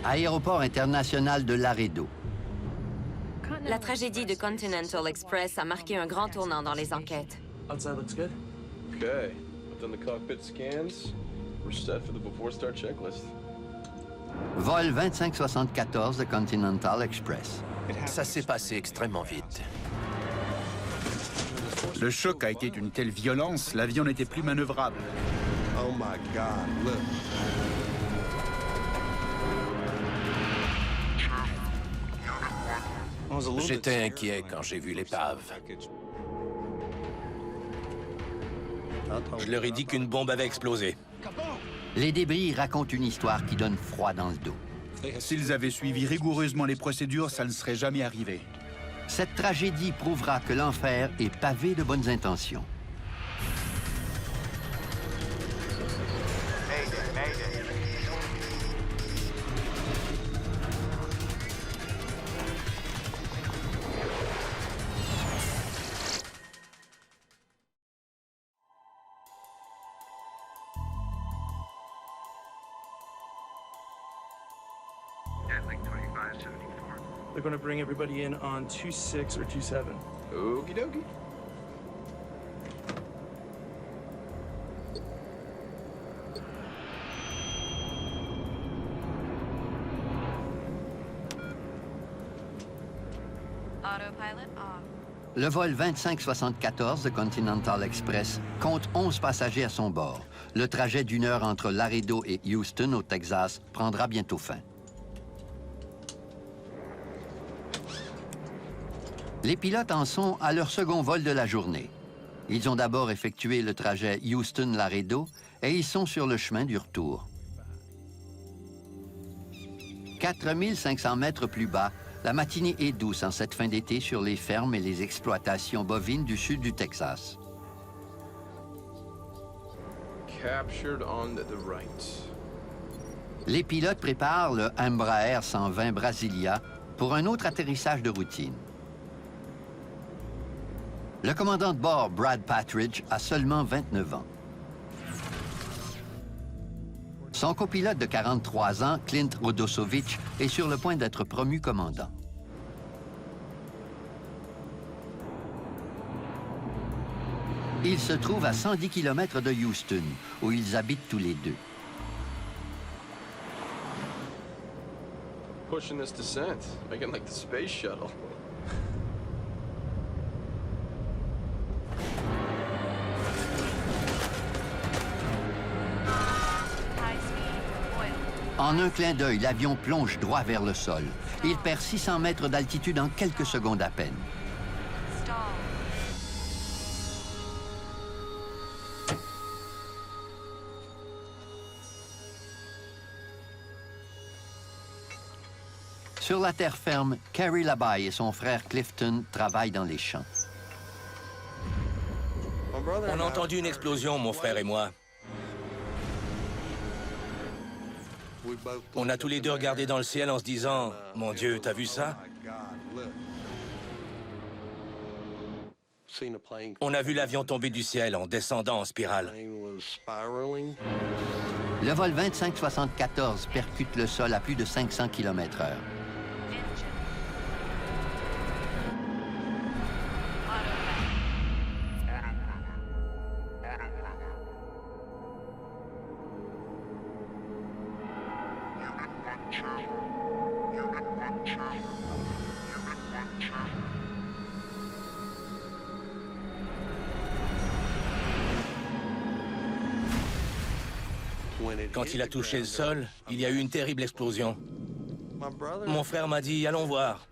Aéroport international de Laredo. La tragédie de Continental Express a marqué un grand tournant dans les enquêtes. Outside looks good. Okay, I've done the cockpit scans. We're set for the before start checklist. Vol 2574 de Continental Express. Ça s'est passé extrêmement vite. Le choc a été d'une telle violence, l'avion n'était plus manœuvrable. Oh my God, look. J'étais inquiet quand j'ai vu l'épave. Je leur ai dit qu'une bombe avait explosé. Les débris racontent une histoire qui donne froid dans le dos. S'ils avaient suivi rigoureusement les procédures, ça ne serait jamais arrivé. Cette tragédie prouvera que l'enfer est pavé de bonnes intentions. They're going to bring everybody in on 2-6 or 2-7. Okie dokie. Autopilot off. Le vol 2574 de Continental Express compte 11 passagers à son bord. Le trajet d'une heure entre Laredo et Houston, au Texas, prendra bientôt fin. Les pilotes en sont à leur second vol de la journée. Ils ont d'abord effectué le trajet Houston-Laredo et ils sont sur le chemin du retour. 4500 mètres plus bas, la matinée est douce en cette fin d'été sur les fermes et les exploitations bovines du sud du Texas. Captured on the right. Les pilotes préparent le Embraer 120 Brasilia pour un autre atterrissage de routine. Le commandant de bord, Brad Patridge, a seulement 29 ans. Son copilote de 43 ans, Clint Rodosovich, est sur le point d'être promu commandant. Il se trouve à 110 km de Houston, où ils habitent tous les deux. Pushing this descent, making like the space shuttle. En un clin d'œil, l'avion plonge droit vers le sol. Il perd 600 mètres d'altitude en quelques secondes à peine. Sur la terre ferme, Carrie Labaye et son frère Clifton travaillent dans les champs. On a entendu une explosion, mon frère et moi. On a tous les deux regardé dans le ciel en se disant « Mon Dieu, t'as vu ça ?» On a vu l'avion tomber du ciel en descendant en spirale. Le vol 2574 percute le sol à plus de 500 km/h. Quand il a touché le sol, il y a eu une terrible explosion. Mon frère m'a dit « Allons voir ».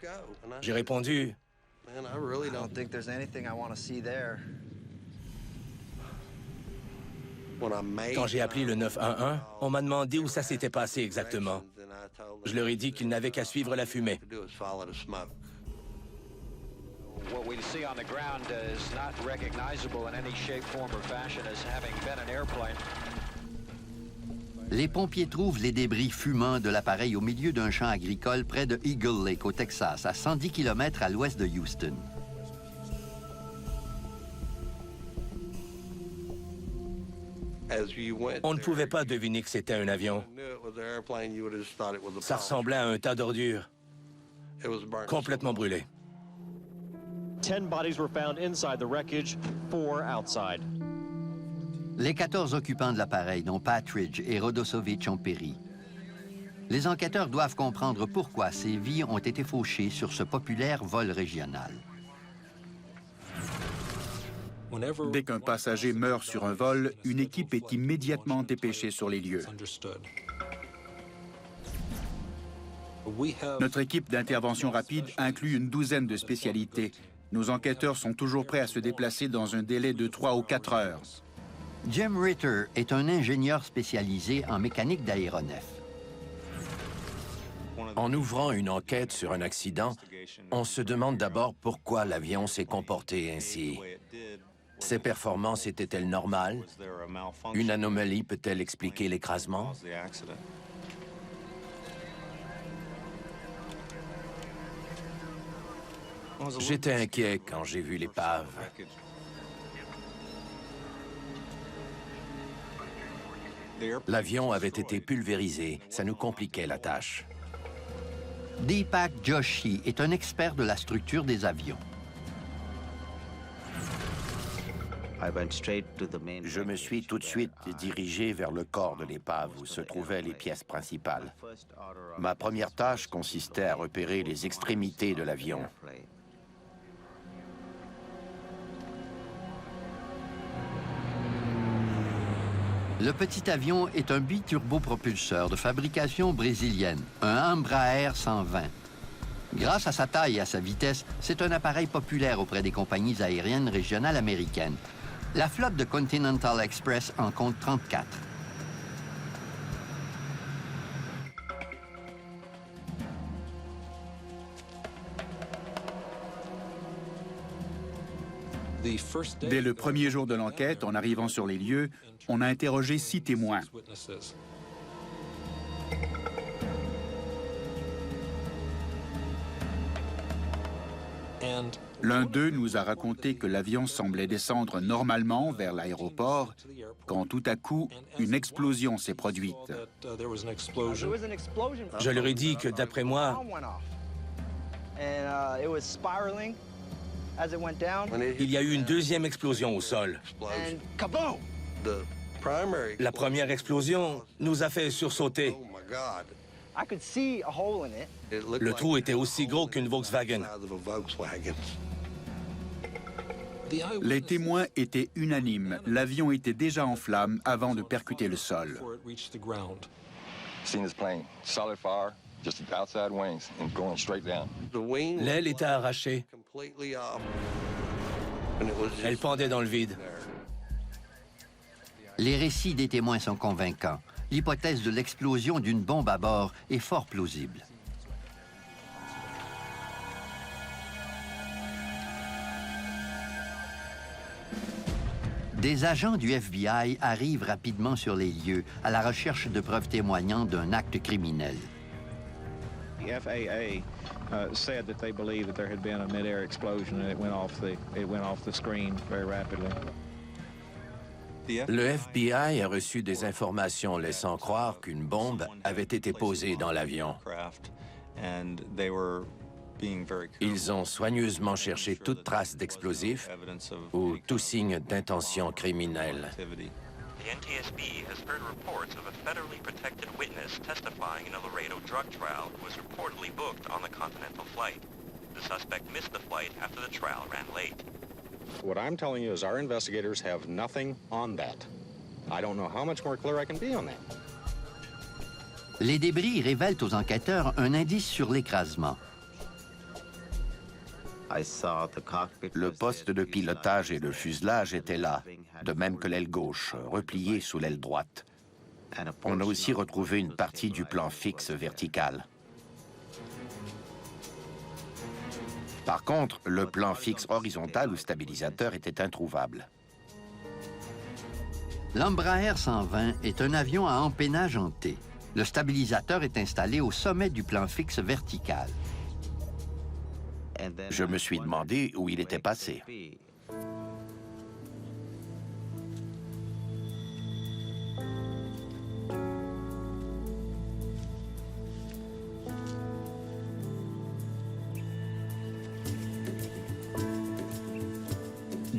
J'ai répondu Quand j'ai appelé le 911, on m'a demandé où ça s'était passé exactement. Je leur ai dit qu'ils n'avaient qu'à suivre la fumée. What we see on the ground is not recognizable in any shape, form, or fashion as having been an airplane. Les pompiers trouvent les débris fumants de l'appareil au milieu d'un champ agricole près de Eagle Lake, au Texas, à 110 km à l'ouest de Houston. On ne pouvait pas deviner que c'était un avion. Ça ressemblait à un tas d'ordures, complètement brûlé. 10 bodies were found inside the wreckage, 4 outside. Les 14 occupants de l'appareil, dont Patridge et Rodosovich, ont péri. Les enquêteurs doivent comprendre pourquoi ces vies ont été fauchées sur ce populaire vol régional. Dès qu'un passager meurt sur un vol, une équipe est immédiatement dépêchée sur les lieux. Notre équipe d'intervention rapide inclut une douzaine de spécialités. Nos enquêteurs sont toujours prêts à se déplacer dans un délai de 3 ou 4 heures. Jim Ritter est un ingénieur spécialisé en mécanique d'aéronefs. En ouvrant une enquête sur un accident, on se demande d'abord pourquoi l'avion s'est comporté ainsi. Ses performances étaient-elles normales? Une anomalie peut-elle expliquer l'écrasement? J'étais inquiet quand j'ai vu l'épave. L'avion avait été pulvérisé. Ça nous compliquait la tâche. Deepak Joshi est un expert de la structure des avions. Je me suis tout de suite dirigé vers le corps de l'épave où se trouvaient les pièces principales. Ma première tâche consistait à repérer les extrémités de l'avion. Le petit avion est un biturbopropulseur de fabrication brésilienne, un Embraer 120. Grâce à sa taille et à sa vitesse, c'est un appareil populaire auprès des compagnies aériennes régionales américaines. La flotte de Continental Express en compte 34. Dès le premier jour de l'enquête, en arrivant sur les lieux, on a interrogé 6 témoins. L'un d'eux nous a raconté que l'avion semblait descendre normalement vers l'aéroport quand tout à coup, une explosion s'est produite. Je leur ai dit que, d'après moi, il y a eu une deuxième explosion au sol. La première explosion nous a fait sursauter. Le trou était aussi gros qu'une Volkswagen. Les témoins étaient unanimes. L'avion était déjà en flammes avant de percuter le sol. L'aile était arrachée. Elle pendait dans le vide. Les récits des témoins sont convaincants. L'hypothèse de l'explosion d'une bombe à bord est fort plausible. Des agents du FBI arrivent rapidement sur les lieux à la recherche de preuves témoignant d'un acte criminel. The FAA said that they believed that there had been a mid-air explosion and it went off the screen very rapidly. Le FBI a reçu des informations laissant croire qu'une bombe avait été posée dans l'avion. Ils ont soigneusement cherché toute trace d'explosif ou tout signe d'intention criminelle. The NTSB has heard reports of a federally protected witness testifying in a Laredo drug trial who was reportedly booked on the Continental flight. The suspect missed the flight after the trial ran late. What I'm telling you is our investigators have nothing on that. I don't know how much more clear I can be on that. Les débris révèlent aux enquêteurs un indice sur l'écrasement. Le poste de pilotage et le fuselage étaient là, de même que l'aile gauche, repliée sous l'aile droite. On a aussi retrouvé une partie du plan fixe vertical. Par contre, le plan fixe horizontal ou stabilisateur était introuvable. L'Embraer 120 est un avion à empennage en T. Le stabilisateur est installé au sommet du plan fixe vertical. Je me suis demandé où il était passé.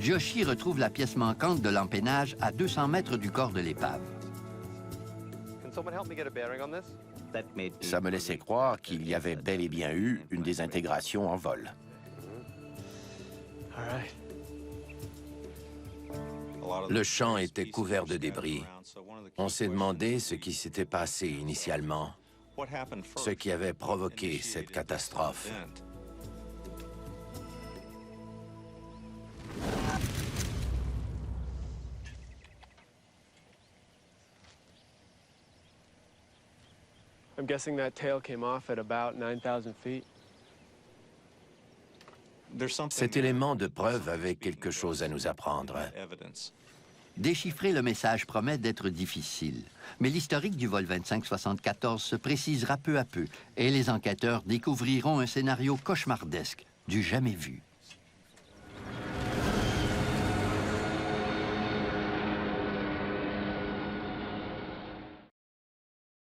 Joshi retrouve la pièce manquante de l'empennage à 200 mètres du corps de l'épave. Ça me laissait croire qu'il y avait bel et bien eu une désintégration en vol. Le champ était couvert de débris. On s'est demandé ce qui s'était passé initialement, ce qui avait provoqué cette catastrophe. I'm guessing that tail came off at about 9,000 feet. Cet élément de preuve avait quelque chose à nous apprendre. Déchiffrer le message promet d'être difficile, mais l'historique du vol 2574 se précisera peu à peu et les enquêteurs découvriront un scénario cauchemardesque du jamais vu.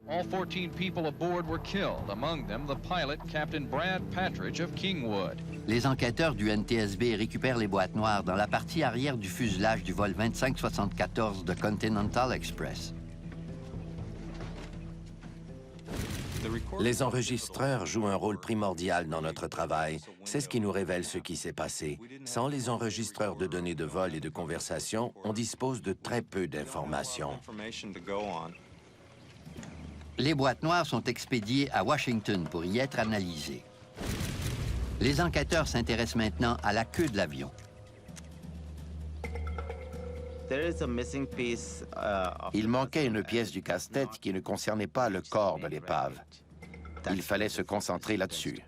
All 14 people aboard were killed, among them the pilot, Captain Brad Patridge of Kingwood. Les enquêteurs du NTSB récupèrent les boîtes noires dans la partie arrière du fuselage du vol 2574 de Continental Express. Les enregistreurs jouent un rôle primordial dans notre travail. C'est ce qui nous révèle ce qui s'est passé. Sans les enregistreurs de données de vol et de conversation, on dispose de très peu d'informations. Les boîtes noires sont expédiées à Washington pour y être analysées. Les enquêteurs s'intéressent maintenant à la queue de l'avion. Il manquait une pièce du casse-tête qui ne concernait pas le corps de l'épave. Il fallait se concentrer là-dessus.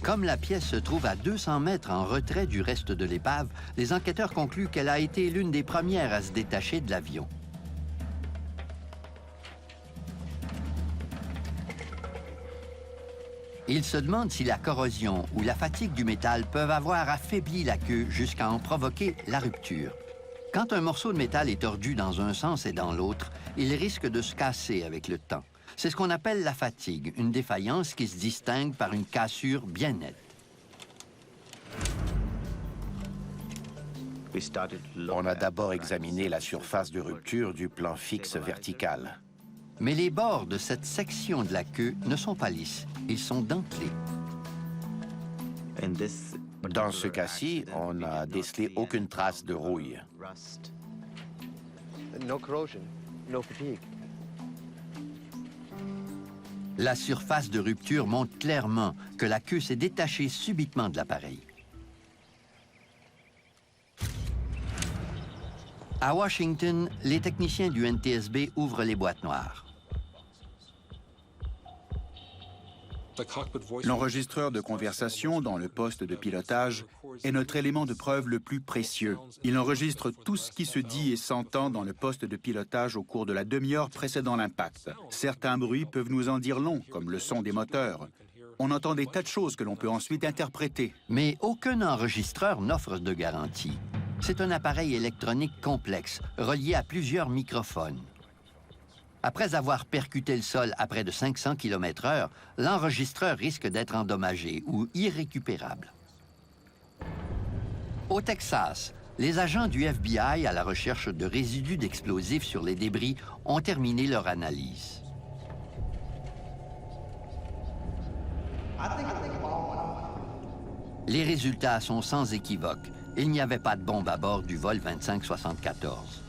Comme la pièce se trouve à 200 mètres en retrait du reste de l'épave, les enquêteurs concluent qu'elle a été l'une des premières à se détacher de l'avion. Ils se demandent si la corrosion ou la fatigue du métal peuvent avoir affaibli la queue jusqu'à en provoquer la rupture. Quand un morceau de métal est tordu dans un sens et dans l'autre, il risque de se casser avec le temps. C'est ce qu'on appelle la fatigue, une défaillance qui se distingue par une cassure bien nette. On a d'abord examiné la surface de rupture du plan fixe vertical. Mais les bords de cette section de la queue ne sont pas lisses, ils sont dentelés. Dans ce cas-ci, on n'a décelé aucune trace de rouille. La surface de rupture montre clairement que la queue s'est détachée subitement de l'appareil. À Washington, les techniciens du NTSB ouvrent les boîtes noires. L'enregistreur de conversation dans le poste de pilotage est notre élément de preuve le plus précieux. Il enregistre tout ce qui se dit et s'entend dans le poste de pilotage au cours de la demi-heure précédant l'impact. Certains bruits peuvent nous en dire long, comme le son des moteurs. On entend des tas de choses que l'on peut ensuite interpréter. Mais aucun enregistreur n'offre de garantie. C'est un appareil électronique complexe, relié à plusieurs microphones. Après avoir percuté le sol à près de 500 km/h, l'enregistreur risque d'être endommagé ou irrécupérable. Au Texas, les agents du FBI à la recherche de résidus d'explosifs sur les débris ont terminé leur analyse. Les résultats sont sans équivoque. Il n'y avait pas de bombe à bord du vol 2574.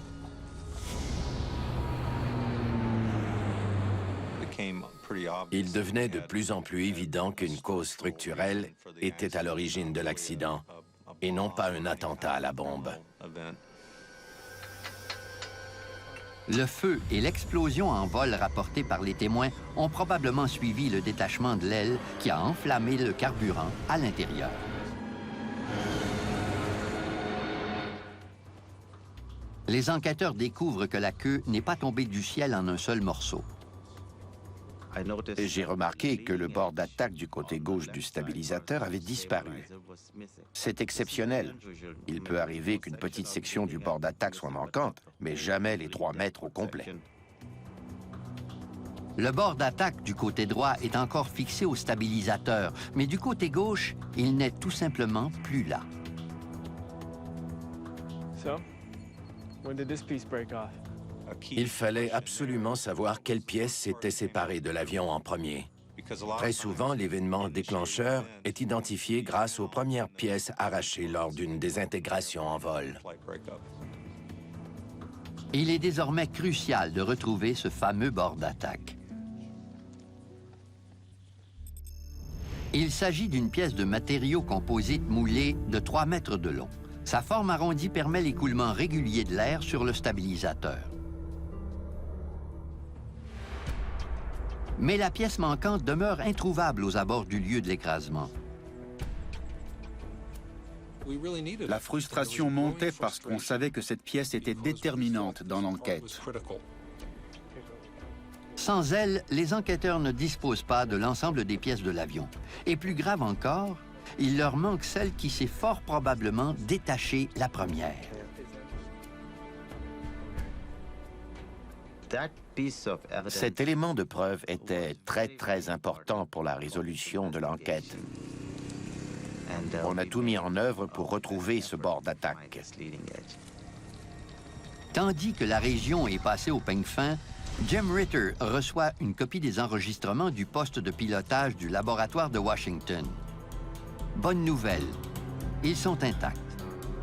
Il devenait de plus en plus évident qu'une cause structurelle était à l'origine de l'accident et non pas un attentat à la bombe. Le feu et l'explosion en vol rapportés par les témoins ont probablement suivi le détachement de l'aile qui a enflammé le carburant à l'intérieur. Les enquêteurs découvrent que la queue n'est pas tombée du ciel en un seul morceau. J'ai remarqué que le bord d'attaque du côté gauche du stabilisateur avait disparu. C'est exceptionnel. Il peut arriver qu'une petite section du bord d'attaque soit manquante, mais jamais les 3 mètres au complet. Le bord d'attaque du côté droit est encore fixé au stabilisateur, mais du côté gauche, il n'est tout simplement plus là. So, when did this piece break off? Il fallait absolument savoir quelle pièce s'était séparée de l'avion en premier. Très souvent, l'événement déclencheur est identifié grâce aux premières pièces arrachées lors d'une désintégration en vol. Il est désormais crucial de retrouver ce fameux bord d'attaque. Il s'agit d'une pièce de matériau composite moulé de 3 mètres de long. Sa forme arrondie permet l'écoulement régulier de l'air sur le stabilisateur. Mais la pièce manquante demeure introuvable aux abords du lieu de l'écrasement. La frustration montait parce qu'on savait que cette pièce était déterminante dans l'enquête. Sans elle, les enquêteurs ne disposent pas de l'ensemble des pièces de l'avion. Et plus grave encore, il leur manque celle qui s'est fort probablement détachée la première. Cet élément de preuve était très important pour la résolution de l'enquête. On a tout mis en œuvre pour retrouver ce bord d'attaque. Tandis que la région est passée au peigne fin, Jim Ritter reçoit une copie des enregistrements du poste de pilotage du laboratoire de Washington. Bonne nouvelle, ils sont intacts.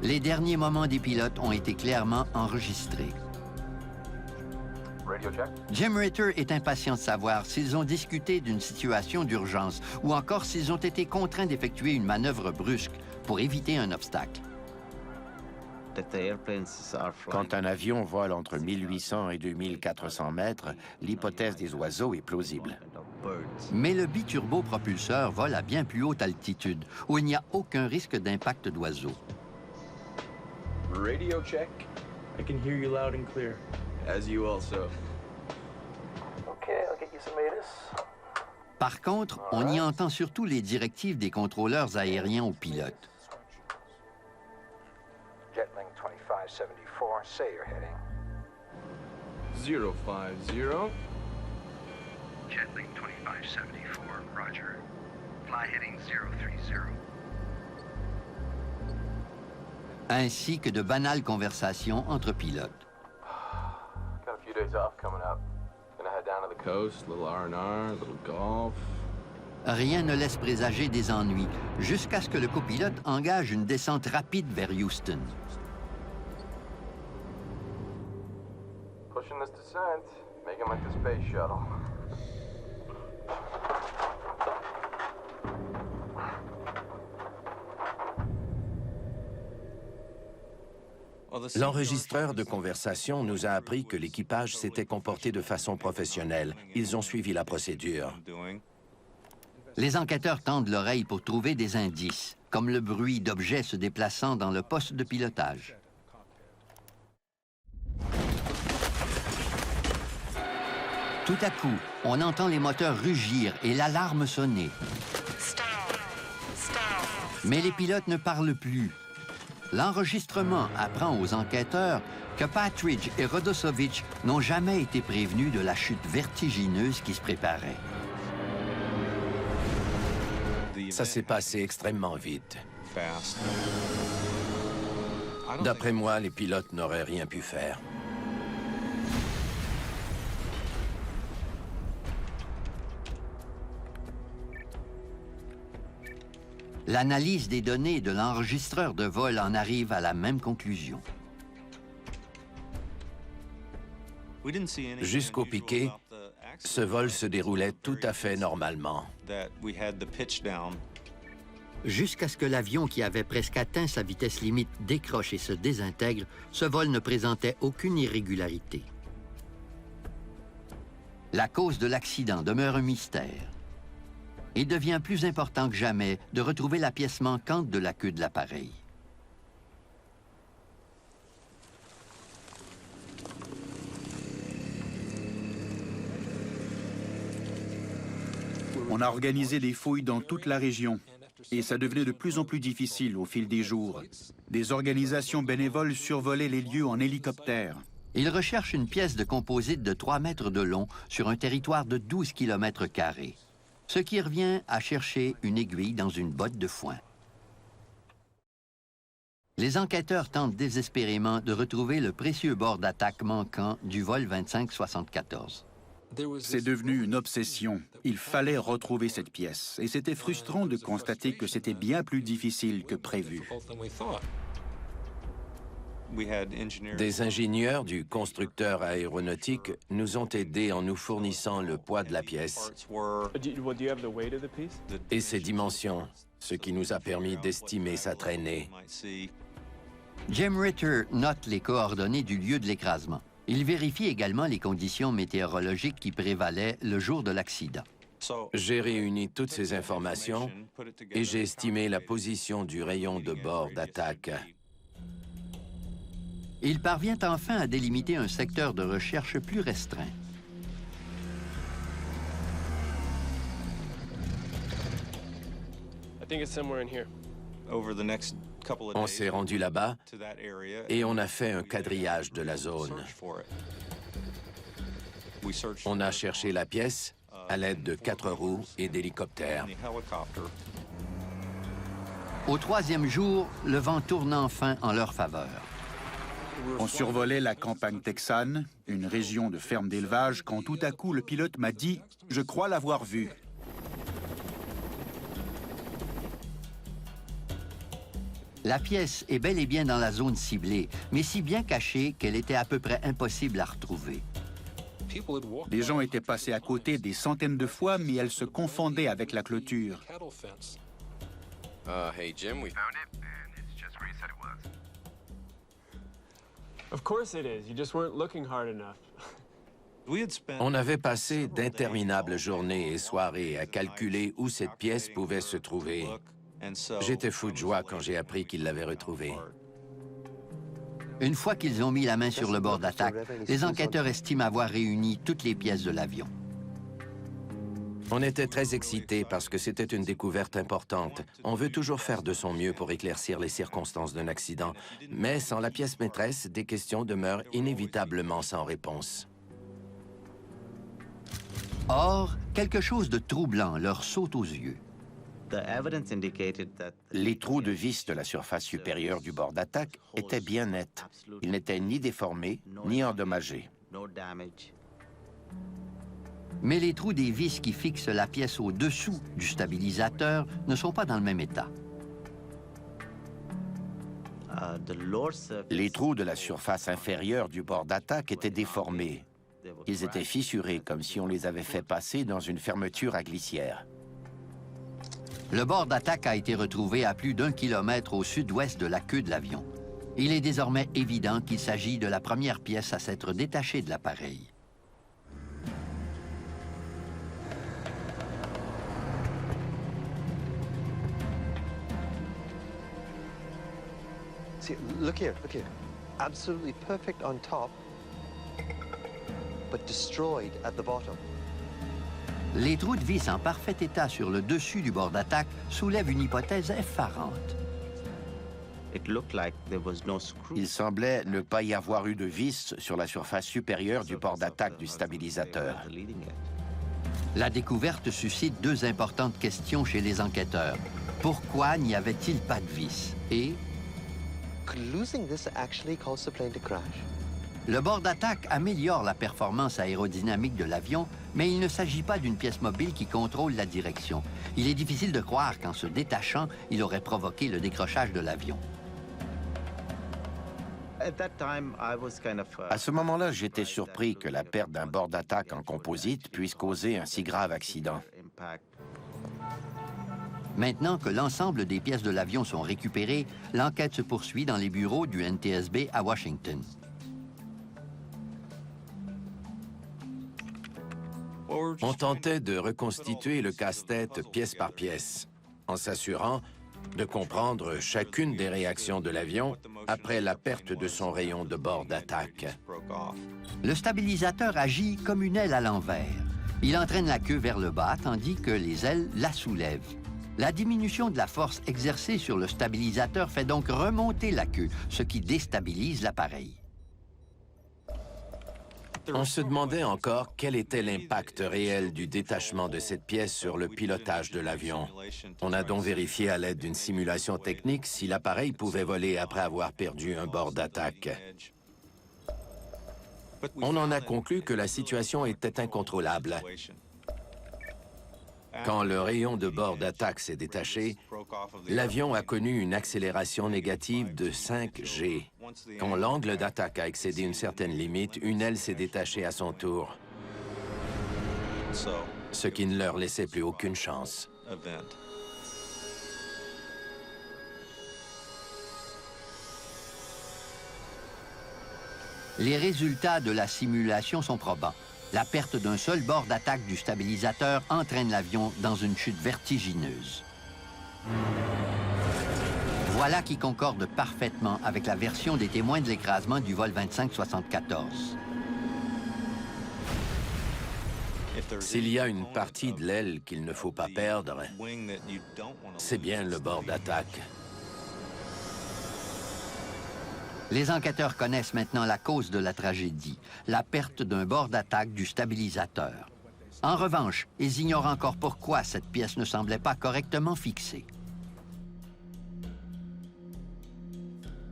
Les derniers moments des pilotes ont été clairement enregistrés. Jim Ritter est impatient de savoir s'ils ont discuté d'une situation d'urgence ou encore s'ils ont été contraints d'effectuer une manœuvre brusque pour éviter un obstacle. Quand un avion vole entre 1800 et 2400 mètres, l'hypothèse des oiseaux est plausible. Mais le biturbopropulseur vole à bien plus haute altitude, où il n'y a aucun risque d'impact d'oiseaux. Radio check. I can hear you loud and clear. As you also. Okay, I'll get you some ATIS. Par contre, on y entend surtout les directives des contrôleurs aériens aux pilotes. Jetling 2574, say your heading. 050. Jetling 2574, roger. Fly heading 030. Ainsi que de banales conversations entre pilotes. Got a few days off coming up. Gonna head down to the coast, little R&R, little golf. Rien ne laisse présager des ennuis, jusqu'à ce que le copilote engage une descente rapide vers Houston. Pushing this descent, making like the space shuttle. L'enregistreur de conversation nous a appris que l'équipage s'était comporté de façon professionnelle. Ils ont suivi la procédure. Les enquêteurs tendent l'oreille pour trouver des indices, comme le bruit d'objets se déplaçant dans le poste de pilotage. Tout à coup, on entend les moteurs rugir et l'alarme sonner. Mais les pilotes ne parlent plus. L'enregistrement apprend aux enquêteurs que Patridge et Rodosovich n'ont jamais été prévenus de la chute vertigineuse qui se préparait. Ça s'est passé extrêmement vite. D'après moi, les pilotes n'auraient rien pu faire. L'analyse des données de l'enregistreur de vol en arrive à la même conclusion. Jusqu'au piqué, ce vol se déroulait tout à fait normalement. Jusqu'à ce que l'avion qui avait presque atteint sa vitesse limite décroche et se désintègre, ce vol ne présentait aucune irrégularité. La cause de l'accident demeure un mystère. Il devient plus important que jamais de retrouver la pièce manquante de la queue de l'appareil. On a organisé des fouilles dans toute la région et ça devenait de plus en plus difficile au fil des jours. Des organisations bénévoles survolaient les lieux en hélicoptère. Ils recherchent une pièce de composite de 3 mètres de long sur un territoire de 12 km². Ce qui revient à chercher une aiguille dans une botte de foin. Les enquêteurs tentent désespérément de retrouver le précieux bord d'attaque manquant du vol 2574. C'est devenu une obsession. Il fallait retrouver cette pièce. Et c'était frustrant de constater que c'était bien plus difficile que prévu. Des ingénieurs du constructeur aéronautique nous ont aidés en nous fournissant le poids de la pièce et ses dimensions, ce qui nous a permis d'estimer sa traînée. Jim Ritter note les coordonnées du lieu de l'écrasement. Il vérifie également les conditions météorologiques qui prévalaient le jour de l'accident. J'ai réuni toutes ces informations et j'ai estimé la position du rayon de bord d'attaque. Il parvient enfin à délimiter un secteur de recherche plus restreint. On s'est rendu là-bas et on a fait un quadrillage de la zone. On a cherché la pièce à l'aide de 4 roues et d'hélicoptères. Au 3e jour, le vent tourne enfin en leur faveur. On survolait la campagne texane, une région de ferme d'élevage, quand tout à coup le pilote m'a dit « Je crois l'avoir vu ». La pièce est bel et bien dans la zone ciblée, mais si bien cachée qu'elle était à peu près impossible à retrouver. Les gens étaient passés à côté des centaines de fois, mais elle se confondait avec la clôture. Hey Jim, we found it, and it's just where you said it was. Of course it is. You just weren't looking hard enough. On avait passé d'interminables journées et soirées à calculer où cette pièce pouvait se trouver. J'étais fou de joie quand j'ai appris qu'ils l'avaient retrouvée. Une fois qu'ils ont mis la main sur le bord d'attaque, les enquêteurs estiment avoir réuni toutes les pièces de l'avion. On était très excités parce que c'était une découverte importante. On veut toujours faire de son mieux pour éclaircir les circonstances d'un accident, mais sans la pièce maîtresse, des questions demeurent inévitablement sans réponse. Or, quelque chose de troublant leur saute aux yeux. Les trous de vis de la surface supérieure du bord d'attaque étaient bien nets. Ils n'étaient ni déformés, ni endommagés. Mais les trous des vis qui fixent la pièce au-dessous du stabilisateur ne sont pas dans le même état. Les trous de la surface inférieure du bord d'attaque étaient déformés. Ils étaient fissurés comme si on les avait fait passer dans une fermeture à glissière. Le bord d'attaque a été retrouvé à plus d'1 kilomètre au sud-ouest de la queue de l'avion. Il est désormais évident qu'il s'agit de la première pièce à s'être détachée de l'appareil. See, look here, look here. Absolutely perfect on top, but destroyed at the bottom. Les trous de vis en parfait état sur le dessus du bord d'attaque soulèvent une hypothèse effarante. Il semblait ne pas y avoir eu de vis sur la surface supérieure du bord d'attaque du stabilisateur. La découverte suscite 2 importantes questions chez les enquêteurs. Pourquoi n'y avait-il pas de vis? Et Could losing this actually cause the plane to crash? le bord d'attaque améliore la performance aérodynamique de l'avion, mais il ne s'agit pas d'une pièce mobile qui contrôle la direction. Il est difficile de croire qu'en se détachant, il aurait provoqué le décrochage de l'avion. À ce moment-là, j'étais surpris que la perte d'un bord d'attaque en composite puisse causer un si grave accident. Maintenant que l'ensemble des pièces de l'avion sont récupérées, l'enquête se poursuit dans les bureaux du NTSB à Washington. On tentait de reconstituer le casse-tête pièce par pièce, en s'assurant de comprendre chacune des réactions de l'avion après la perte de son rayon de bord d'attaque. Le stabilisateur agit comme une aile à l'envers. Il entraîne la queue vers le bas, tandis que les ailes la soulèvent. La diminution de la force exercée sur le stabilisateur fait donc remonter la queue, ce qui déstabilise l'appareil. On se demandait encore quel était l'impact réel du détachement de cette pièce sur le pilotage de l'avion. On a donc vérifié à l'aide d'une simulation technique si l'appareil pouvait voler après avoir perdu un bord d'attaque. On en a conclu que la situation était incontrôlable. Quand le rayon de bord d'attaque s'est détaché, l'avion a connu une accélération négative de 5 G. Quand l'angle d'attaque a excédé une certaine limite, une aile s'est détachée à son tour, ce qui ne leur laissait plus aucune chance. Les résultats de la simulation sont probants. La perte d'un seul bord d'attaque du stabilisateur entraîne l'avion dans une chute vertigineuse. Voilà qui concorde parfaitement avec la version des témoins de l'écrasement du vol 2574. S'il y a une partie de l'aile qu'il ne faut pas perdre, c'est bien le bord d'attaque. Les enquêteurs connaissent maintenant la cause de la tragédie, la perte d'un bord d'attaque du stabilisateur. En revanche, ils ignorent encore pourquoi cette pièce ne semblait pas correctement fixée.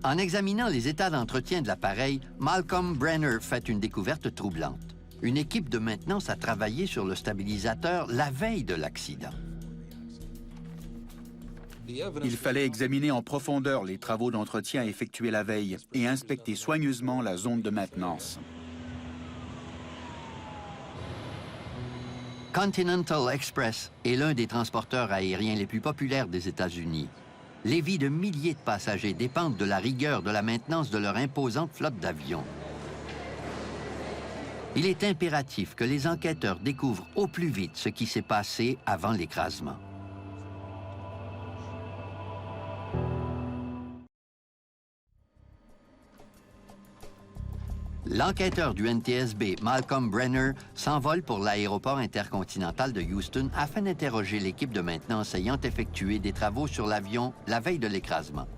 En examinant les états d'entretien de l'appareil, Malcolm Brenner fait une découverte troublante. Une équipe de maintenance a travaillé sur le stabilisateur la veille de l'accident. Il fallait examiner en profondeur les travaux d'entretien effectués la veille et inspecter soigneusement la zone de maintenance. Continental Express est l'un des transporteurs aériens les plus populaires des États-Unis. Les vies de milliers de passagers dépendent de la rigueur de la maintenance de leur imposante flotte d'avions. Il est impératif que les enquêteurs découvrent au plus vite ce qui s'est passé avant l'écrasement. L'enquêteur du NTSB, Malcolm Brenner, s'envole pour l'aéroport intercontinental de Houston afin d'interroger l'équipe de maintenance ayant effectué des travaux sur l'avion la veille de l'écrasement.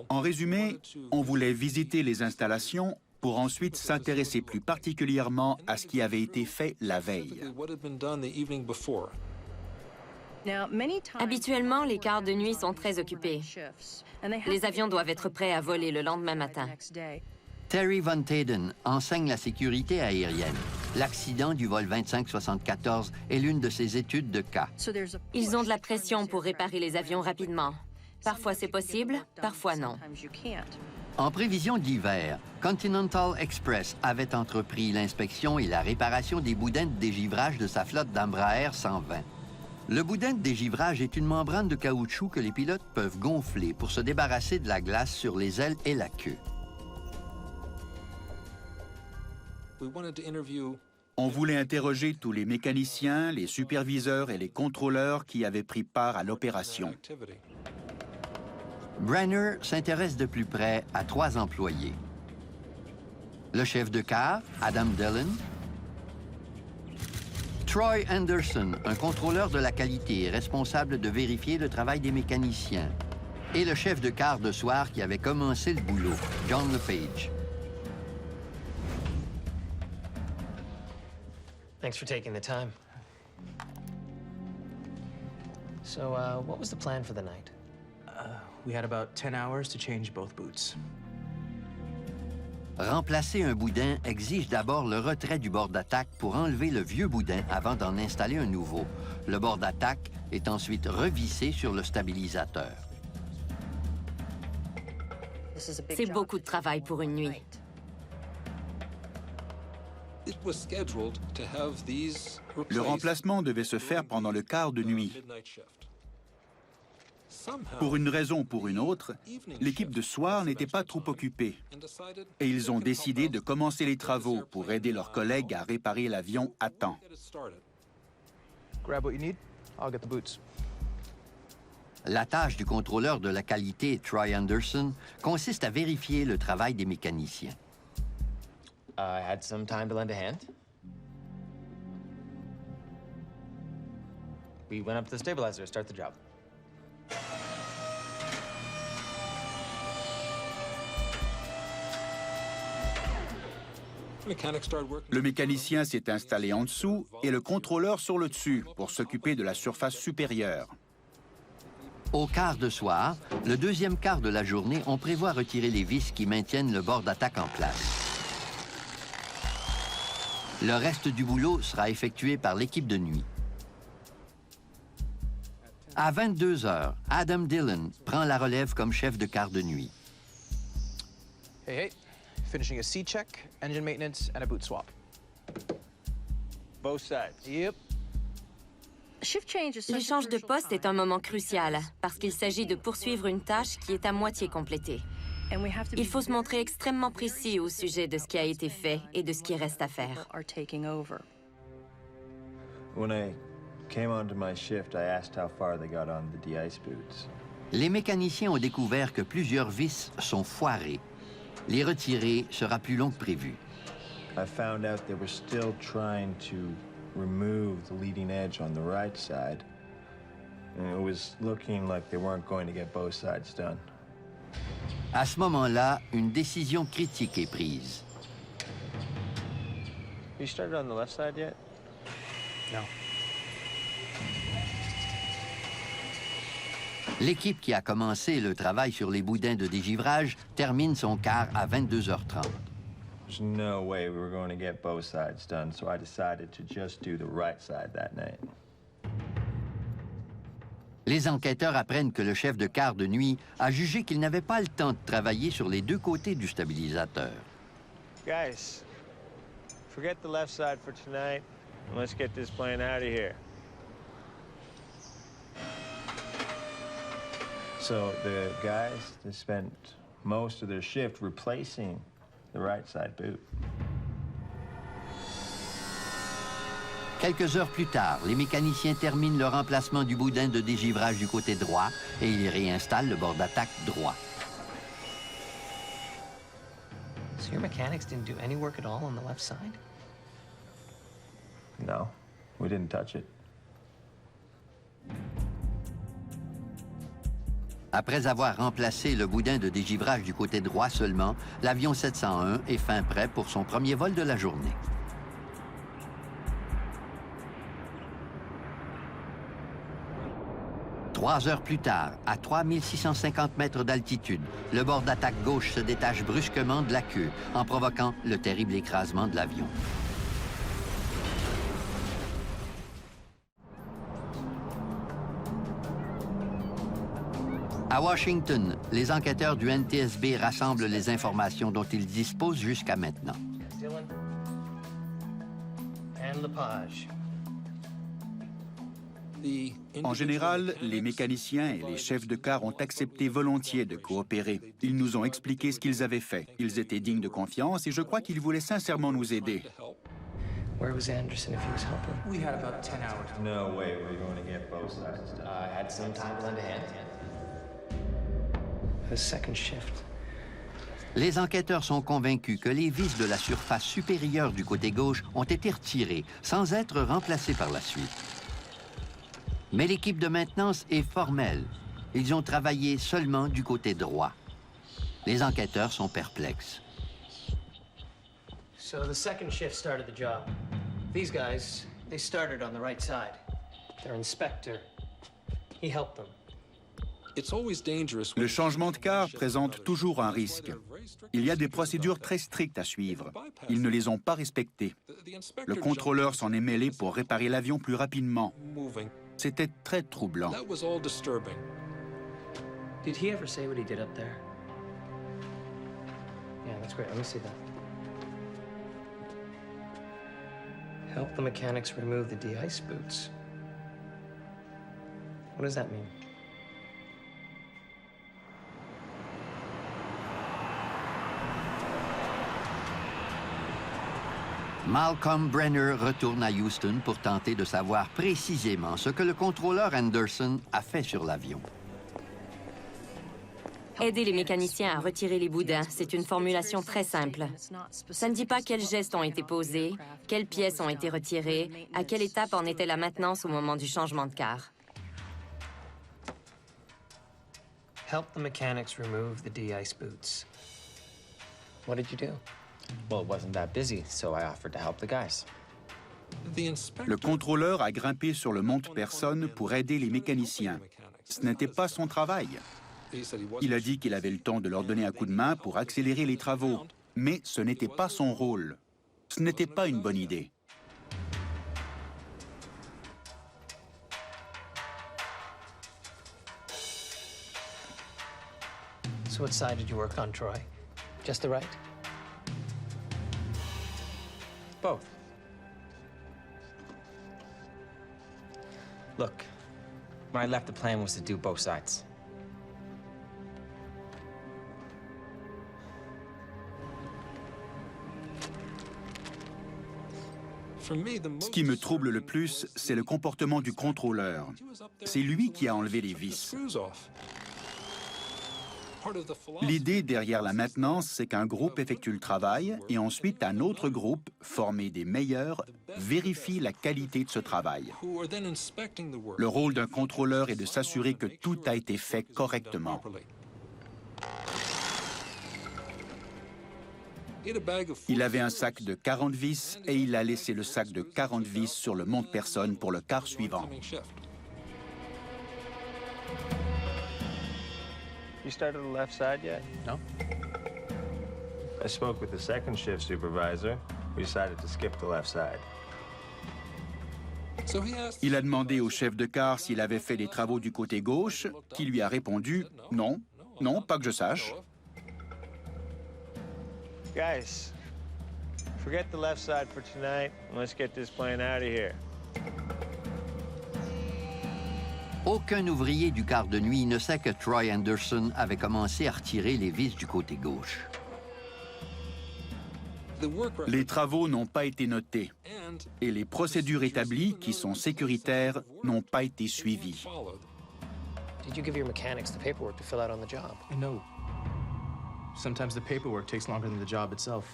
En résumé, on voulait visiter les installations pour ensuite s'intéresser plus particulièrement à ce qui avait été fait la veille. Habituellement, les quarts de nuit sont très occupés. Les avions doivent être prêts à voler le lendemain matin. Terry Von Tayden enseigne la sécurité aérienne. L'accident du vol 2574 est l'une de ses études de cas. Ils ont de la pression pour réparer les avions rapidement. Parfois c'est possible, parfois non. En prévision d'hiver, Continental Express avait entrepris l'inspection et la réparation des boudins de dégivrage de sa flotte d'Embraer 120. Le boudin de dégivrage est une membrane de caoutchouc que les pilotes peuvent gonfler pour se débarrasser de la glace sur les ailes et la queue. On voulait interroger tous les mécaniciens, les superviseurs et les contrôleurs qui avaient pris part à l'opération. Brenner s'intéresse de plus près à 3 employés. Le chef de car, Adam Dillon. Troy Anderson, un contrôleur de la qualité responsable de vérifier le travail des mécaniciens. Et le chef de car de soir qui avait commencé le boulot, John LePage. Thanks for taking the time. So, what was the plan for the night? We had about 10 hours to change both boots. Remplacer un boudin exige d'abord le retrait du bord d'attaque pour enlever le vieux boudin avant d'en installer un nouveau. Le bord d'attaque est ensuite revissé sur le stabilisateur. C'est beaucoup de travail pour une nuit. Le remplacement devait se faire pendant le quart de nuit. Pour une raison ou pour une autre, l'équipe de soir n'était pas trop occupée et ils ont décidé de commencer les travaux pour aider leurs collègues à réparer l'avion à temps. Grab what you need. I'll get the boots. La tâche du contrôleur de la qualité, Troy Anderson, consiste à vérifier le travail des mécaniciens. I had some time to lend a hand. We went up to the stabilizer to start the job. Le mécanicien s'est installé en dessous et le contrôleur sur le dessus pour s'occuper de la surface supérieure. Au quart de soir, le deuxième quart de la journée, on prévoit retirer les vis qui maintiennent le bord d'attaque en place. Le reste du boulot sera effectué par l'équipe de nuit. À 22 heures, Adam Dillon prend la relève comme chef de quart de nuit. Hey, hey. Finishing a C-check, engine maintenance, and a boot swap. Both sides. Yep. L'échange de poste est un moment crucial parce qu'il s'agit de poursuivre une tâche qui est à moitié complétée. Il faut se montrer extrêmement précis au sujet de ce qui a été fait et de ce qui reste à faire. When I came onto my shift, I asked how far they got on the de-ice boots. Les mécaniciens ont découvert que plusieurs vis sont foirées. Les retirer sera plus long que prévu. I found out they were still trying to remove the leading edge on the right side. And it was looking like they weren't going to get both sides done. À ce moment-là, une décision critique est prise. You started on the left side yet? No. L'équipe qui a commencé le travail sur les boudins de dégivrage termine son quart à 22h30. There's no way we were going to get both sides done, so I decided to just do the right side that night. Les enquêteurs apprennent que le chef de quart de nuit a jugé qu'il n'avait pas le temps de travailler sur les deux côtés du stabilisateur. Guys, forget the left side for tonight, and let's get this plane out of here. So the guys, they spent most of their shift replacing the right side boot. Quelques heures plus tard, les mécaniciens terminent le remplacement du boudin de dégivrage du côté droit et ils réinstallent le bord d'attaque droit. So your mechanics didn't do any work at all on the left side? No, we didn't touch it. Après avoir remplacé le boudin de dégivrage du côté droit seulement, l'avion 701 est fin prêt pour son premier vol de la journée. Trois heures plus tard, à 3650 mètres d'altitude, le bord d'attaque gauche se détache brusquement de la queue, en provoquant le terrible écrasement de l'avion. À Washington, les enquêteurs du NTSB rassemblent les informations dont ils disposent jusqu'à maintenant. Dillon and Lepage. En général, les mécaniciens et les chefs de quart ont accepté volontiers de coopérer. Ils nous ont expliqué ce qu'ils avaient fait. Ils étaient dignes de confiance et je crois qu'ils voulaient sincèrement nous aider. Where was Anderson if he was helping? We had about 10 hours. No way we're going to get both sides done. I had some time to lend a hand. The second shift. Les enquêteurs sont convaincus que les vis de la surface supérieure du côté gauche ont été retirées sans être remplacées par la suite. Mais l'équipe de maintenance est formelle. Ils ont travaillé seulement du côté droit. Les enquêteurs sont perplexes. So the second shift started the job. These guys, they started on the right side. Their inspector, he helped them. Le changement de quart présente toujours un risque. Il y a des procédures très strictes à suivre. Ils ne les ont pas respectées. Le contrôleur s'en est mêlé pour réparer l'avion plus rapidement. C'était très troublant. Did he ever say what he did up there? Yeah, that's great. Let me see that. Help the mechanics remove the de-ice boots. What does that mean? Malcolm Brenner retourne à Houston pour tenter de savoir précisément ce que le contrôleur Anderson a fait sur l'avion. Aider les mécaniciens à retirer les boudins, c'est une formulation très simple. Ça ne dit pas quels gestes ont été posés, quelles pièces ont été retirées, à quelle étape en était la maintenance au moment du changement de quart. Help the mechanics remove the de-ice boots. What did you do? Well, it wasn't that busy, so I offered to help the guys. Le contrôleur a grimpé sur le monte-personne pour aider les mécaniciens. Ce n'était pas son travail. Il a dit qu'il avait le temps de leur donner un coup de main pour accélérer les travaux, mais ce n'était pas son rôle. Ce n'était pas une bonne idée. So what side did you work on, Troy? Just the right? Both. Look, when I left, the plan was to do both sides. Ce qui me trouble le plus, c'est le comportement du contrôleur. C'est lui qui a enlevé les vis. L'idée derrière la maintenance, c'est qu'un groupe effectue le travail et ensuite un autre groupe, formé des meilleurs, vérifie la qualité de ce travail. Le rôle d'un contrôleur est de s'assurer que tout a été fait correctement. Il avait un sac de 40 vis et il a laissé le sac de 40 vis sur le monte-personne pour le quart suivant. You started the left side yet? No. I spoke with the second shift supervisor. We decided to skip the left side. Il a demandé au chef de car s'il avait fait des travaux du côté gauche, qui lui a répondu « Non, non, pas que je sache ». Guys, forget the left side for tonight, and let's get this plane out of here. Aucun ouvrier du quart de nuit ne sait que Troy Anderson avait commencé à retirer les vis du côté gauche. Les travaux n'ont pas été notés et les procédures établies, qui sont sécuritaires, n'ont pas été suivies. Did you give your mechanics the paperwork to fill out on the job? No. Sometimes the paperwork takes longer than the job itself.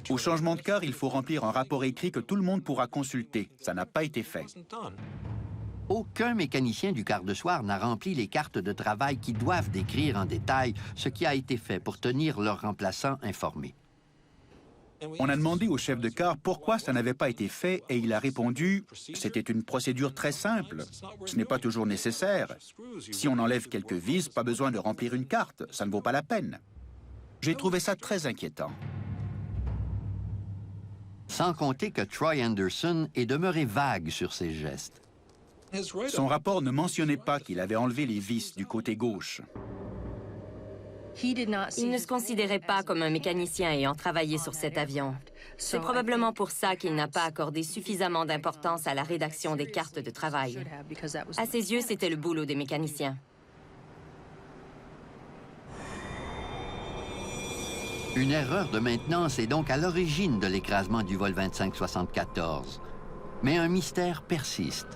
Au changement de car, il faut remplir un rapport écrit que tout le monde pourra consulter. Ça n'a pas été fait. Aucun mécanicien du quart de soir n'a rempli les cartes de travail qui doivent décrire en détail ce qui a été fait pour tenir leurs remplaçants informés. On a demandé au chef de car pourquoi ça n'avait pas été fait et il a répondu « C'était une procédure très simple. Ce n'est pas toujours nécessaire. Si on enlève quelques vis, pas besoin de remplir une carte. Ça ne vaut pas la peine. » J'ai trouvé ça très inquiétant. Sans compter que Troy Anderson est demeuré vague sur ses gestes. Son rapport ne mentionnait pas qu'il avait enlevé les vis du côté gauche. Il ne se considérait pas comme un mécanicien ayant travaillé sur cet avion. C'est probablement pour ça qu'il n'a pas accordé suffisamment d'importance à la rédaction des cartes de travail. À ses yeux, c'était le boulot des mécaniciens. Une erreur de maintenance est donc à l'origine de l'écrasement du vol 2574. Mais un mystère persiste.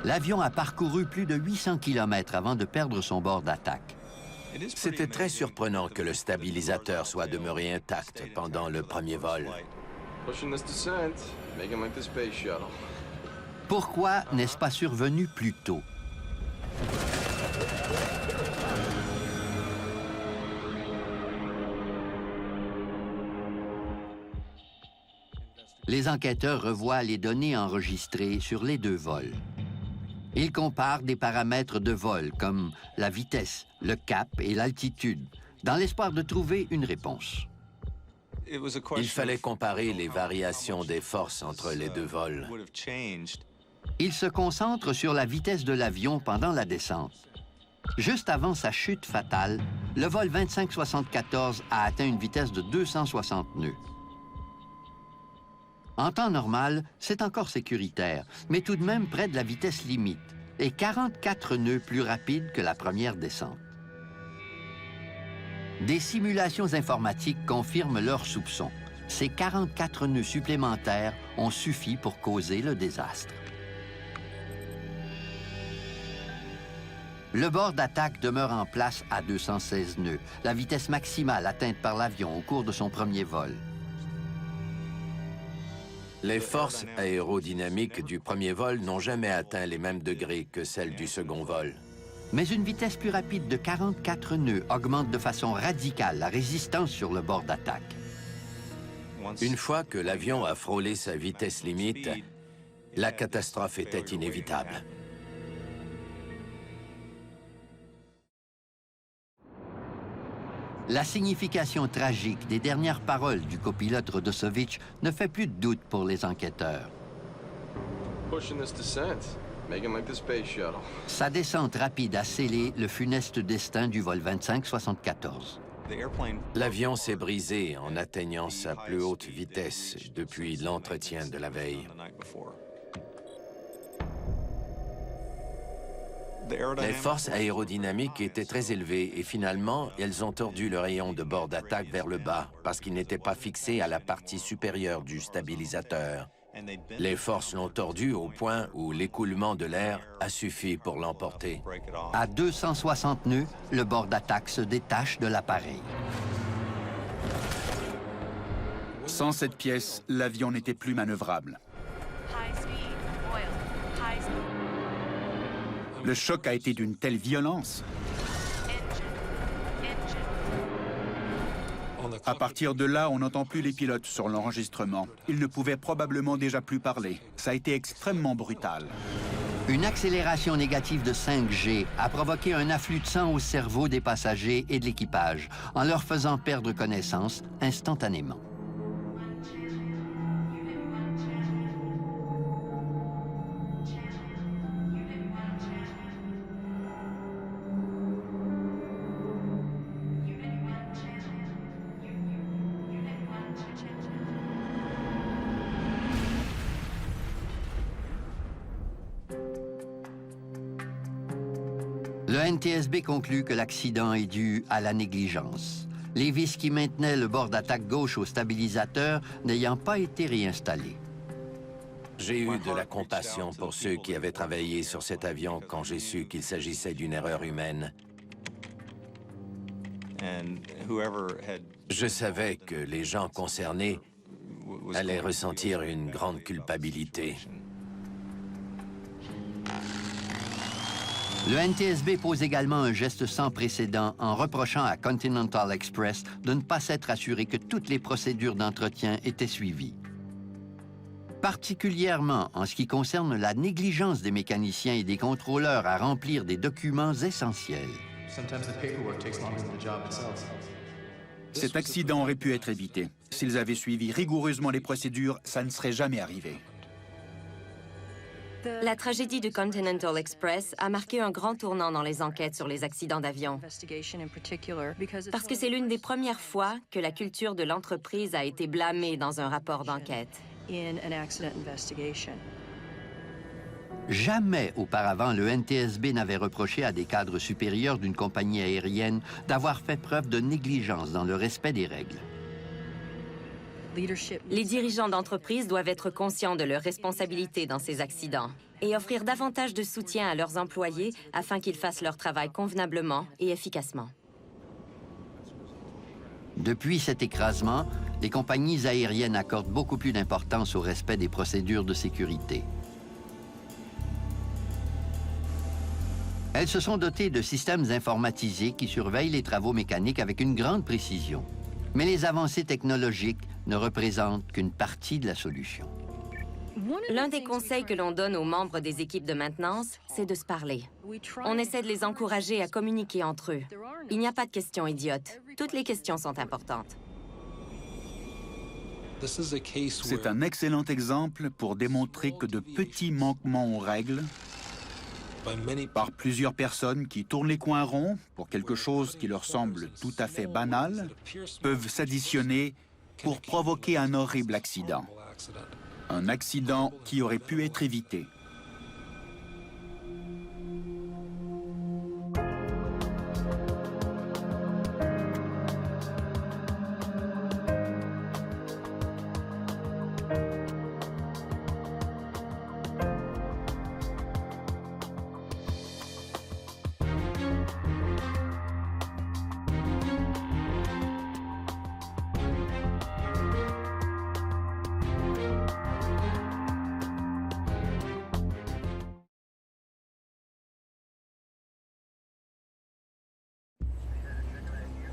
L'avion a parcouru plus de 800 km avant de perdre son bord d'attaque. C'était très surprenant que le stabilisateur soit demeuré intact pendant le premier vol. Pourquoi n'est-ce pas survenu plus tôt? Les enquêteurs revoient les données enregistrées sur les deux vols. Ils comparent des paramètres de vol comme la vitesse, le cap et l'altitude, dans l'espoir de trouver une réponse. Il fallait comparer les variations des forces entre les deux vols. Ils se concentrent sur la vitesse de l'avion pendant la descente. Juste avant sa chute fatale, le vol 2574 a atteint une vitesse de 260 nœuds. En temps normal, c'est encore sécuritaire, mais tout de même près de la vitesse limite, et 44 nœuds plus rapide que la première descente. Des simulations informatiques confirment leurs soupçons. Ces 44 nœuds supplémentaires ont suffi pour causer le désastre. Le bord d'attaque demeure en place à 216 nœuds, la vitesse maximale atteinte par l'avion au cours de son premier vol. Les forces aérodynamiques du premier vol n'ont jamais atteint les mêmes degrés que celles du second vol. Mais une vitesse plus rapide de 44 nœuds augmente de façon radicale la résistance sur le bord d'attaque. Une fois que l'avion a frôlé sa vitesse limite, la catastrophe était inévitable. La signification tragique des dernières paroles du copilote Rodosovich ne fait plus de doute pour les enquêteurs. Pushing this descent, making like the space shuttle. Sa descente rapide a scellé le funeste destin du vol 2574. L'avion s'est brisé en atteignant sa plus haute vitesse depuis l'entretien de la veille. Les forces aérodynamiques étaient très élevées et finalement, elles ont tordu le rayon de bord d'attaque vers le bas parce qu'il n'était pas fixé à la partie supérieure du stabilisateur. Les forces l'ont tordu au point où l'écoulement de l'air a suffi pour l'emporter. À 260 nœuds, le bord d'attaque se détache de l'appareil. Sans cette pièce, l'avion n'était plus manœuvrable. Le choc a été d'une telle violence. À partir de là, on n'entend plus les pilotes sur l'enregistrement. Ils ne pouvaient probablement déjà plus parler. Ça a été extrêmement brutal. Une accélération négative de 5G a provoqué un afflux de sang au cerveau des passagers et de l'équipage, en leur faisant perdre connaissance instantanément. Le NTSB conclut que l'accident est dû à la négligence. Les vis qui maintenaient le bord d'attaque gauche au stabilisateur n'ayant pas été réinstallées. J'ai eu de la compassion pour ceux qui avaient travaillé sur cet avion quand j'ai su qu'il s'agissait d'une erreur humaine. Je savais que les gens concernés allaient ressentir une grande culpabilité. Le NTSB pose également un geste sans précédent en reprochant à Continental Express de ne pas s'être assuré que toutes les procédures d'entretien étaient suivies. Particulièrement en ce qui concerne la négligence des mécaniciens et des contrôleurs à remplir des documents essentiels. Cet accident aurait pu être évité. S'ils avaient suivi rigoureusement les procédures, ça ne serait jamais arrivé. La tragédie du Continental Express a marqué un grand tournant dans les enquêtes sur les accidents d'avion. Parce que c'est l'une des premières fois que la culture de l'entreprise a été blâmée dans un rapport d'enquête. Jamais auparavant le NTSB n'avait reproché à des cadres supérieurs d'une compagnie aérienne d'avoir fait preuve de négligence dans le respect des règles. Les dirigeants d'entreprise doivent être conscients de leurs responsabilités dans ces accidents et offrir davantage de soutien à leurs employés afin qu'ils fassent leur travail convenablement et efficacement. Depuis cet écrasement, les compagnies aériennes accordent beaucoup plus d'importance au respect des procédures de sécurité. Elles se sont dotées de systèmes informatisés qui surveillent les travaux mécaniques avec une grande précision. Mais les avancées technologiques ne représentent qu'une partie de la solution. L'un des conseils que l'on donne aux membres des équipes de maintenance, c'est de se parler. On essaie de les encourager à communiquer entre eux. Il n'y a pas de questions idiotes. Toutes les questions sont importantes. C'est un excellent exemple pour démontrer que de petits manquements aux règles par plusieurs personnes qui tournent les coins ronds pour quelque chose qui leur semble tout à fait banal peuvent s'additionner pour provoquer un horrible accident. Un accident qui aurait pu être évité.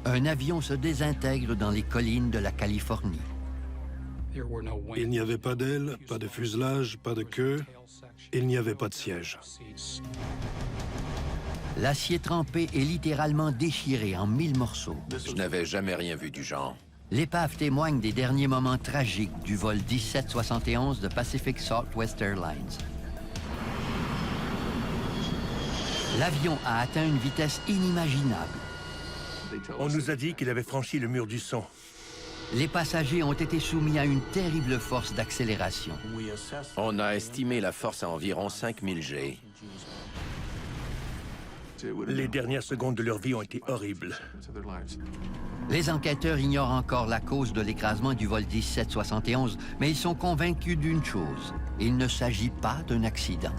Un avion se désintègre dans les collines de la Californie. Il n'y avait pas d'aile, pas de fuselage, pas de queue. Il n'y avait pas de siège. L'acier trempé est littéralement déchiré en 1000 morceaux. Je n'avais jamais rien vu du genre. L'épave témoigne des derniers moments tragiques du vol 1771 de Pacific Southwest Airlines. L'avion a atteint une vitesse inimaginable. On nous a dit qu'il avait franchi le mur du son. Les passagers ont été soumis à une terrible force d'accélération. On a estimé la force à environ 5000 G. Les dernières secondes de leur vie ont été horribles. Les enquêteurs ignorent encore la cause de l'écrasement du vol 1771, mais ils sont convaincus d'une chose. Il ne s'agit pas d'un accident.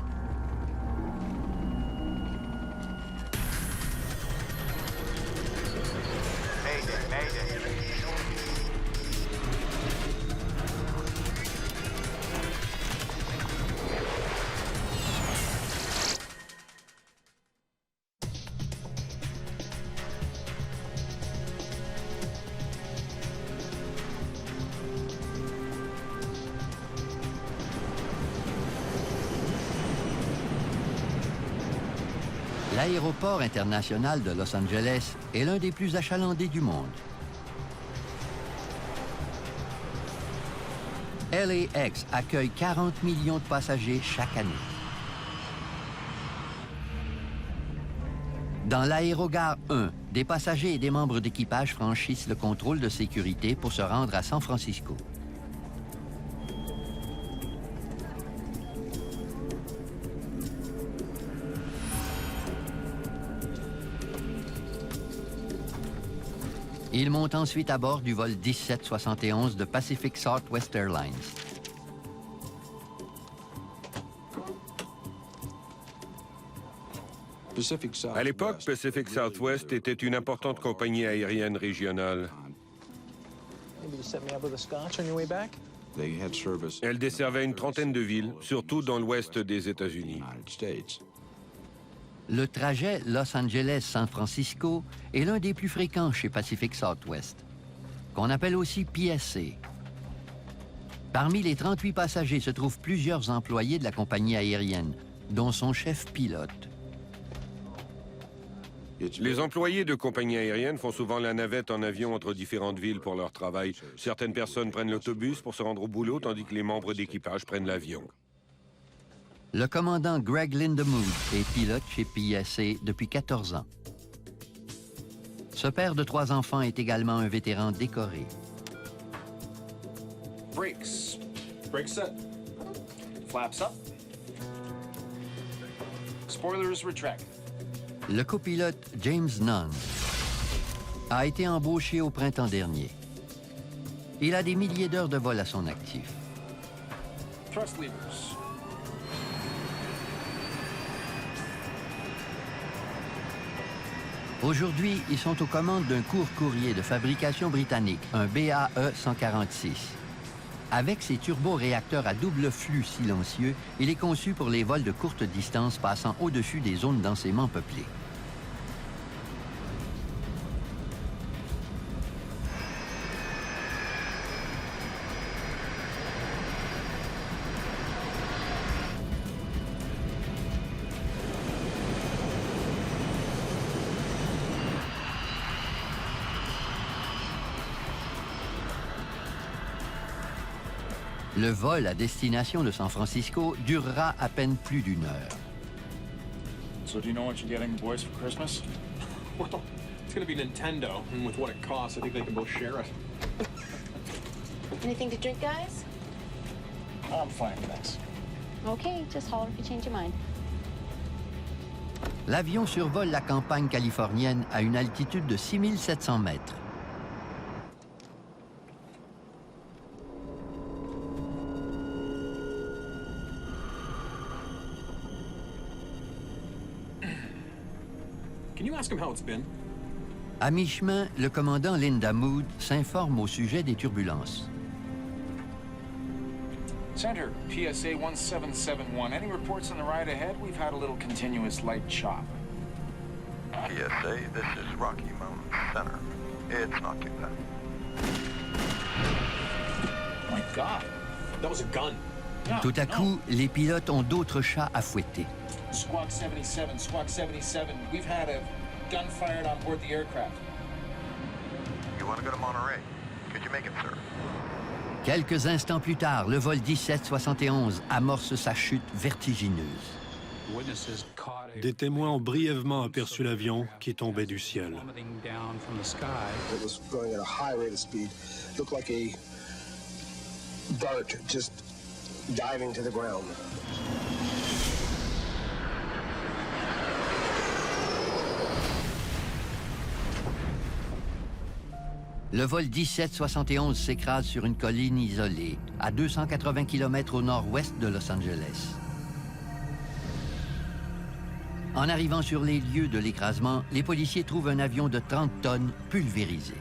L'aéroport international de Los Angeles est l'un des plus achalandés du monde. LAX accueille 40 millions de passagers chaque année. Dans l'aérogare 1, des passagers et des membres d'équipage franchissent le contrôle de sécurité pour se rendre à San Francisco. Ils montent ensuite à bord du vol 1771 de Pacific Southwest Airlines. À l'époque, Pacific Southwest était une importante compagnie aérienne régionale. Elle desservait une trentaine de villes, surtout dans l'ouest des États-Unis. Le trajet Los Angeles-San Francisco est l'un des plus fréquents chez Pacific Southwest, qu'on appelle aussi PSA. Parmi les 38 passagers se trouvent plusieurs employés de la compagnie aérienne, dont son chef pilote. Les employés de compagnies aériennes font souvent la navette en avion entre différentes villes pour leur travail. Certaines personnes prennent l'autobus pour se rendre au boulot, tandis que les membres d'équipage prennent l'avion. Le commandant Greg Lindemood est pilote chez PSA depuis 14 ans. Ce père de 3 enfants est également un vétéran décoré. Brakes. Brake set. Flaps up. Spoilers retract. Le copilote James Nunn a été embauché au printemps dernier. Il a des milliers d'heures de vol à son actif. Thrust levers. Aujourd'hui, ils sont aux commandes d'un court courrier de fabrication britannique, un BAE 146. Avec ses turboréacteurs à double flux silencieux, il est conçu pour les vols de courte distance passant au-dessus des zones densément peuplées. Le vol à destination de San Francisco durera à peine plus d'1 heure. So do you know what you're getting the boys for Christmas? Well, it's gonna be Nintendo, and with what it costs, I think they can both share it. Anything to drink, guys? I'm fine, thanks. Okay, just holler if you change your mind. L'avion survole la campagne californienne à une altitude de 6700 mètres. Can you ask him how it's been? À mi-chemin, le commandant Lindemood s'informe au sujet des turbulences. Center, PSA 1771. Any reports on the ride ahead? We've had a little continuous light chop. PSA, this is Rocky Mountain Center. It's not too bad. My God, that was a gun. Tout à coup, les pilotes ont d'autres chats à fouetter. Squawk 77, we've had a gun fired on board the aircraft. You want to go to Monterey? Could you make it, sir? Quelques instants plus tard, le vol 1771 amorce sa chute vertigineuse. Des témoins ont brièvement aperçu l'avion qui tombait du ciel. It was going at a high rate of speed. Looked like a dart just diving to the ground. Le vol 1771 s'écrase sur une colline isolée, à 280 km au nord-ouest de Los Angeles. En arrivant sur les lieux de l'écrasement, les policiers trouvent un avion de 30 tonnes pulvérisé.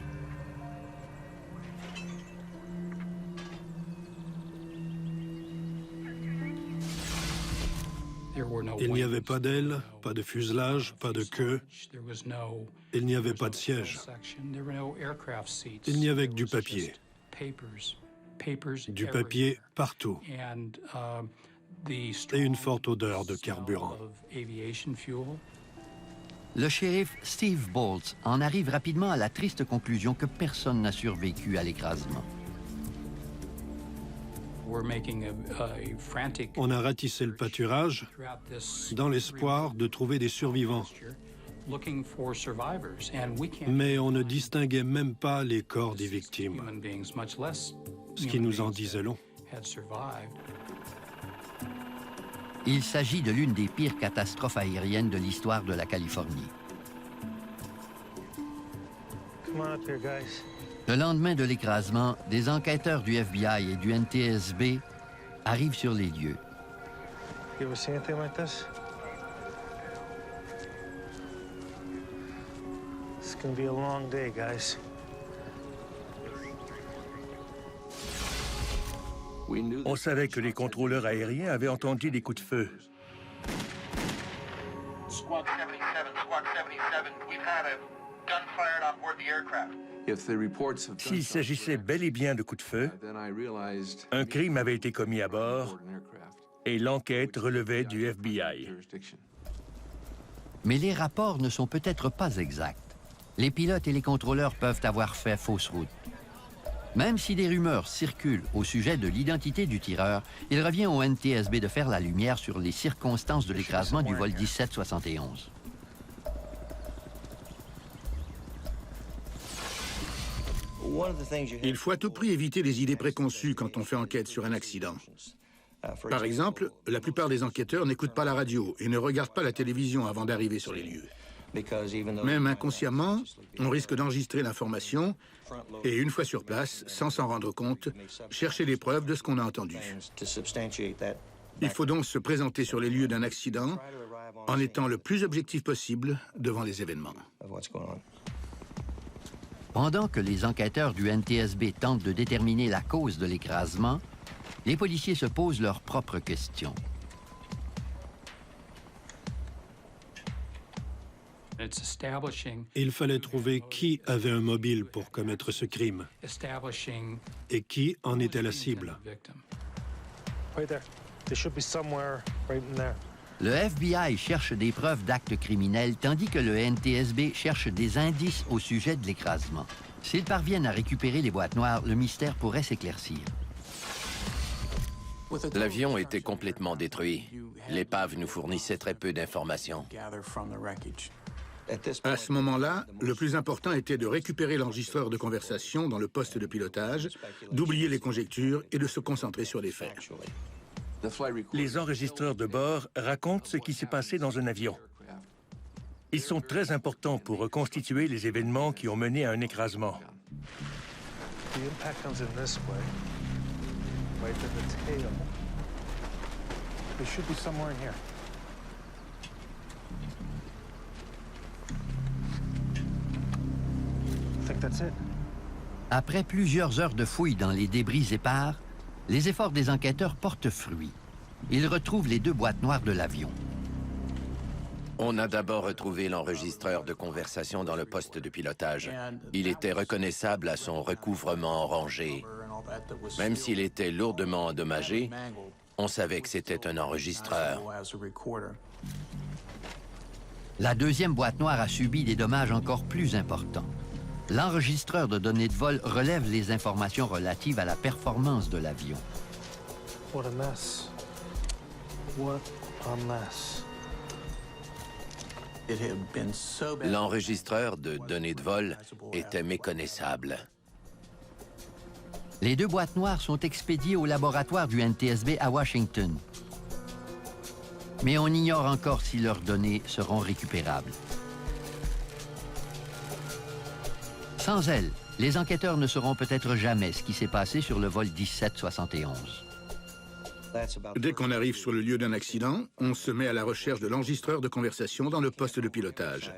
Il n'y avait pas d'aile, pas de fuselage, pas de queue. Il n'y avait pas de siège. Il n'y avait que du papier. Du papier partout. Et une forte odeur de carburant. Le shérif Steve Bolts en arrive rapidement à la triste conclusion que personne n'a survécu à l'écrasement. On a ratissé le pâturage dans l'espoir de trouver des survivants. Mais on ne distinguait même pas les corps des victimes, ce qui nous en disait long. Il s'agit de l'une des pires catastrophes aériennes de l'histoire de la Californie. Le lendemain de l'écrasement, des enquêteurs du FBI et du NTSB arrivent sur les lieux. You ever see anything like this? It's gonna be a long day, guys. On savait que les contrôleurs aériens avaient entendu des coups de feu. Squawk 77, we've had a gun fired on board the aircraft. S'il s'agissait bel et bien de coups de feu, un crime avait été commis à bord et l'enquête relevait du FBI. Mais les rapports ne sont peut-être pas exacts. Les pilotes et les contrôleurs peuvent avoir fait fausse route. Même si des rumeurs circulent au sujet de l'identité du tireur, il revient au NTSB de faire la lumière sur les circonstances de l'écrasement du vol 1771. Il faut à tout prix éviter les idées préconçues quand on fait enquête sur un accident. Par exemple, la plupart des enquêteurs n'écoutent pas la radio et ne regardent pas la télévision avant d'arriver sur les lieux. Même inconsciemment, on risque d'enregistrer l'information et, une fois sur place, sans s'en rendre compte, chercher les preuves de ce qu'on a entendu. Il faut donc se présenter sur les lieux d'un accident en étant le plus objectif possible devant les événements. Pendant que les enquêteurs du NTSB tentent de déterminer la cause de l'écrasement, les policiers se posent leurs propres questions. Il fallait trouver qui avait un mobile pour commettre ce crime et qui en était la cible. Le FBI cherche des preuves d'actes criminels, tandis que le NTSB cherche des indices au sujet de l'écrasement. S'ils parviennent à récupérer les boîtes noires, le mystère pourrait s'éclaircir. L'avion était complètement détruit. L'épave nous fournissait très peu d'informations. À ce moment-là, le plus important était de récupérer l'enregistreur de conversation dans le poste de pilotage, d'oublier les conjectures et de se concentrer sur les faits. Les enregistreurs de bord racontent ce qui s'est passé dans un avion. Ils sont très importants pour reconstituer les événements qui ont mené à un écrasement. Après plusieurs heures de fouilles dans les débris épars, les efforts des enquêteurs portent fruit. Ils retrouvent les deux boîtes noires de l'avion. On a d'abord retrouvé l'enregistreur de conversation dans le poste de pilotage. Il était reconnaissable à son recouvrement orangé. Même s'il était lourdement endommagé, on savait que c'était un enregistreur. La deuxième boîte noire a subi des dommages encore plus importants. L'enregistreur de données de vol relève les informations relatives à la performance de l'avion. What a mess. What a mess. L'enregistreur de données de vol était méconnaissable. Les deux boîtes noires sont expédiées au laboratoire du NTSB à Washington. Mais on ignore encore si leurs données seront récupérables. Sans elles, les enquêteurs ne sauront peut-être jamais ce qui s'est passé sur le vol 1771. Dès qu'on arrive sur le lieu d'un accident, on se met à la recherche de l'enregistreur de conversation dans le poste de pilotage.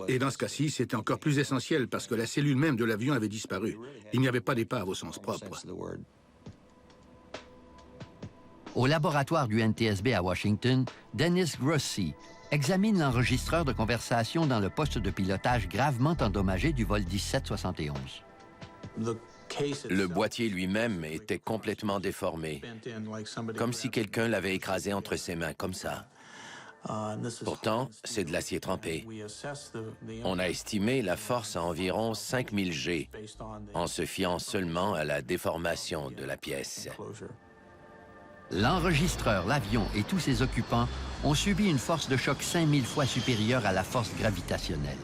Et dans ce cas-ci, c'était encore plus essentiel parce que la cellule même de l'avion avait disparu. Il n'y avait pas d'épave au sens propre. Au laboratoire du NTSB à Washington, Dennis Grossi examine l'enregistreur de conversation dans le poste de pilotage gravement endommagé du vol 1771. Le boîtier lui-même était complètement déformé, comme si quelqu'un l'avait écrasé entre ses mains, comme ça. Pourtant, c'est de l'acier trempé. On a estimé la force à environ 5000 G, en se fiant seulement à la déformation de la pièce. L'enregistreur, l'avion et tous ses occupants ont subi une force de choc 5000 fois supérieure à la force gravitationnelle.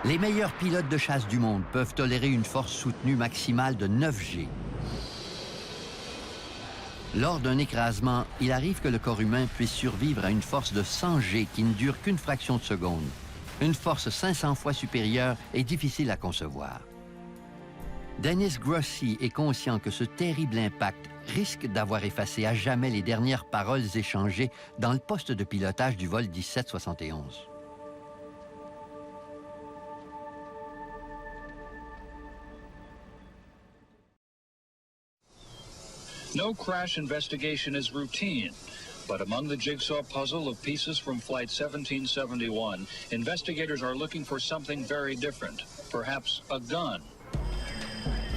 Les meilleurs pilotes de chasse du monde peuvent tolérer une force soutenue maximale de 9 G. Lors d'un écrasement, il arrive que le corps humain puisse survivre à une force de 100 G qui ne dure qu'une fraction de seconde. Une force 500 fois supérieure est difficile à concevoir. Dennis Grossi est conscient que ce terrible impact risque d'avoir effacé à jamais les dernières paroles échangées dans le poste de pilotage du vol 1771. No crash investigation is routine, but among the jigsaw puzzle of pieces from Flight 1771, investigators are looking for something very different, perhaps a gun.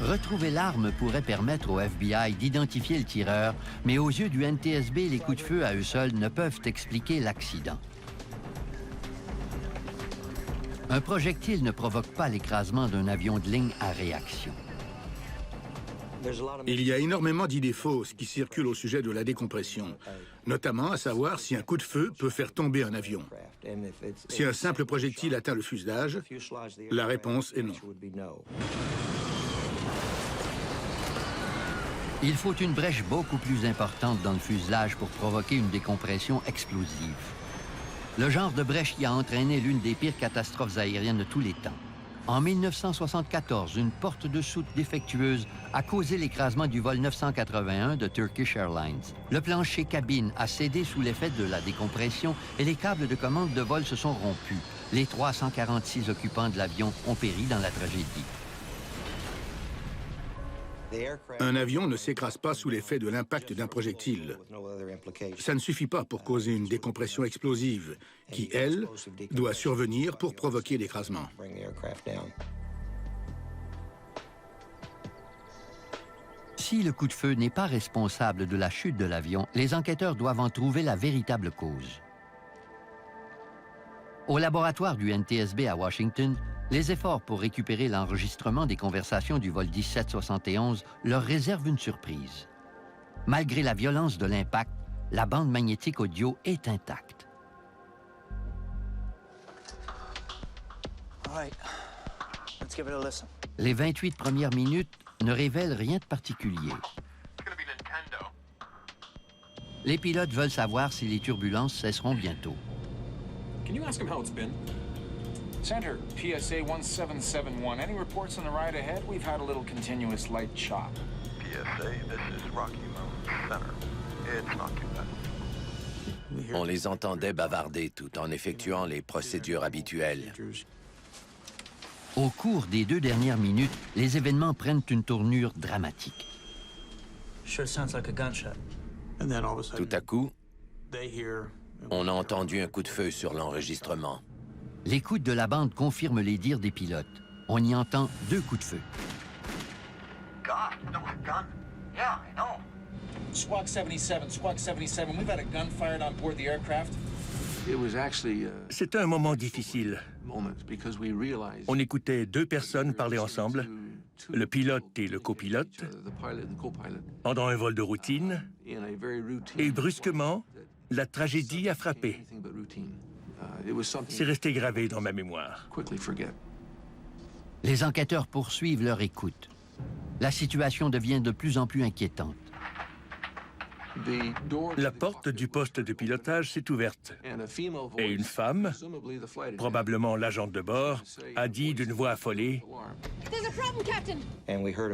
Retrouver l'arme pourrait permettre au FBI d'identifier le tireur, mais aux yeux du NTSB, les coups de feu à eux seuls ne peuvent expliquer l'accident. Un projectile ne provoque pas l'écrasement d'un avion de ligne à réaction. Il y a énormément d'idées fausses qui circulent au sujet de la décompression, notamment à savoir si un coup de feu peut faire tomber un avion. Si un simple projectile atteint le fuselage, la réponse est non. Il faut une brèche beaucoup plus importante dans le fuselage pour provoquer une décompression explosive. Le genre de brèche qui a entraîné l'une des pires catastrophes aériennes de tous les temps. En 1974, une porte de soute défectueuse a causé l'écrasement du vol 981 de Turkish Airlines. Le plancher cabine a cédé sous l'effet de la décompression et les câbles de commande de vol se sont rompus. Les 346 occupants de l'avion ont péri dans la tragédie. Un avion ne s'écrase pas sous l'effet de l'impact d'un projectile. Ça ne suffit pas pour causer une décompression explosive, qui, elle, doit survenir pour provoquer l'écrasement. Si le coup de feu n'est pas responsable de la chute de l'avion, les enquêteurs doivent en trouver la véritable cause. Au laboratoire du NTSB à Washington, les efforts pour récupérer l'enregistrement des conversations du vol 1771 leur réservent une surprise. Malgré la violence de l'impact, la bande magnétique audio est intacte. Les 28 premières minutes ne révèlent rien de particulier. Les pilotes veulent savoir si les turbulences cesseront bientôt. Can you ask him how it's been? Center, PSA 1771. Any reports on the ride ahead? We've had a little continuous light chop. PSA, this is Rocky Mountain Center. It's not too bad. On les entendait bavarder tout en effectuant les procédures habituelles. Au cours des 2 dernières minutes, les événements prennent une tournure dramatique. Sure sounds like a gunshot. Tout à coup, on a entendu un coup de feu sur l'enregistrement. L'écoute de la bande confirme les dires des pilotes. On y entend 2 coups de feu. Squawk 77, we've had a gun fired on board the aircraft. C'était un moment difficile. On écoutait 2 personnes parler ensemble, le pilote et le copilote, pendant un vol de routine, et brusquement, la tragédie a frappé. C'est resté gravé dans ma mémoire. Les enquêteurs poursuivent leur écoute. La situation devient de plus en plus inquiétante. La porte du poste de pilotage s'est ouverte et une femme, probablement l'agente de bord, a dit d'une voix affolée.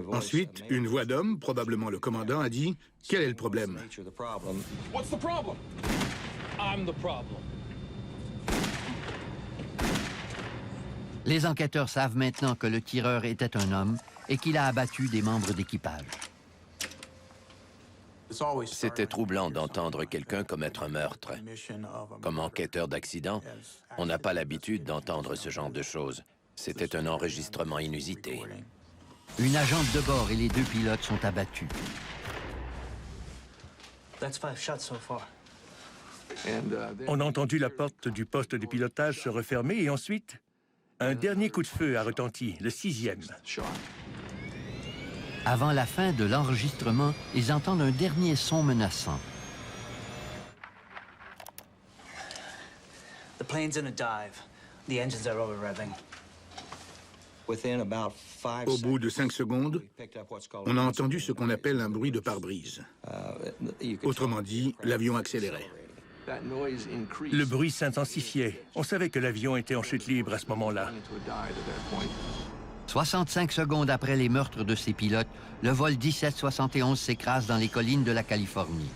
Ensuite, une voix d'homme, probablement le commandant, a dit « Quel est le problème ?» What's the problem? I'm the problem. Les enquêteurs savent maintenant que le tireur était un homme et qu'il a abattu des membres d'équipage. C'était troublant d'entendre quelqu'un commettre un meurtre. Comme enquêteur d'accident, on n'a pas l'habitude d'entendre ce genre de choses. C'était un enregistrement inusité. Une agente de bord et les 2 pilotes sont abattus. On a entendu la porte du poste de pilotage se refermer et ensuite, un dernier coup de feu a retenti, le 6e. Avant la fin de l'enregistrement, ils entendent un dernier son menaçant. The plane's in a dive. The engines are over-revving. Au bout de 5 secondes, on a entendu ce qu'on appelle un bruit de pare-brise. Autrement dit, l'avion accélérait. Le bruit s'intensifiait. On savait que l'avion était en chute libre à ce moment-là. 65 secondes après les meurtres de ces pilotes, le vol 1771 s'écrase dans les collines de la Californie.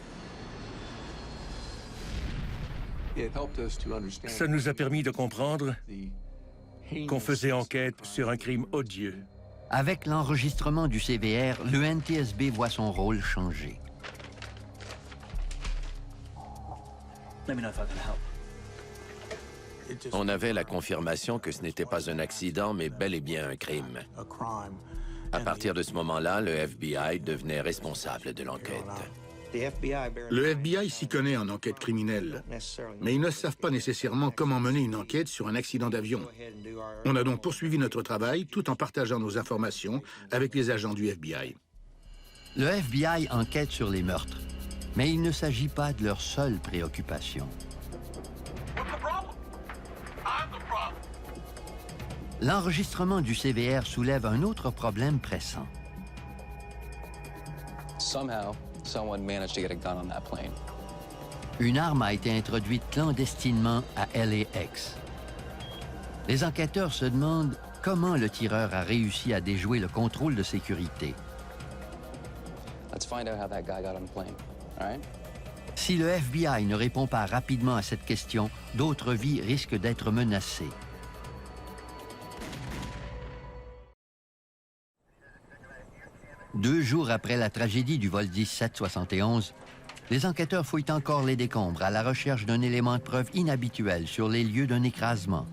Ça nous a permis de comprendre qu'on faisait enquête sur un crime odieux. Avec l'enregistrement du CVR, le NTSB voit son rôle changer. On avait la confirmation que ce n'était pas un accident, mais bel et bien un crime. À partir de ce moment-là, le FBI devenait responsable de l'enquête. Le FBI s'y connaît en enquête criminelle, mais ils ne savent pas nécessairement comment mener une enquête sur un accident d'avion. On a donc poursuivi notre travail tout en partageant nos informations avec les agents du FBI. Le FBI enquête sur les meurtres, mais il ne s'agit pas de leur seule préoccupation. L'enregistrement du CVR soulève un autre problème pressant. Une arme a été introduite clandestinement à LAX. Les enquêteurs se demandent comment le tireur a réussi à déjouer le contrôle de sécurité. Si le FBI ne répond pas rapidement à cette question, d'autres vies risquent d'être menacées. Deux jours après la tragédie du vol 1771, les enquêteurs fouillent encore les décombres à la recherche d'un élément de preuve inhabituel sur les lieux d'un écrasement.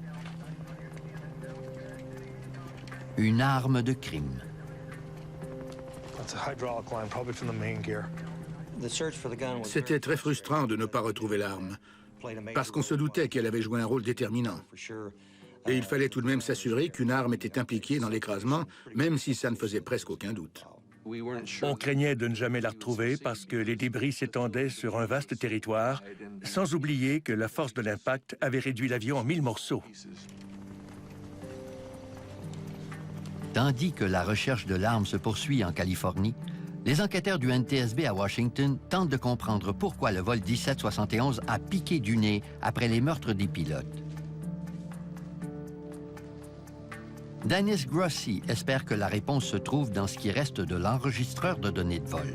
Une arme de crime. C'était très frustrant de ne pas retrouver l'arme, parce qu'on se doutait qu'elle avait joué un rôle déterminant. Et il fallait tout de même s'assurer qu'une arme était impliquée dans l'écrasement, même si ça ne faisait presque aucun doute. On craignait de ne jamais la retrouver parce que les débris s'étendaient sur un vaste territoire, sans oublier que la force de l'impact avait réduit l'avion en 1000 morceaux. Tandis que la recherche de l'arme se poursuit en Californie, les enquêteurs du NTSB à Washington tentent de comprendre pourquoi le vol 1771 a piqué du nez après les meurtres des pilotes. Dennis Grossi espère que la réponse se trouve dans ce qui reste de l'enregistreur de données de vol.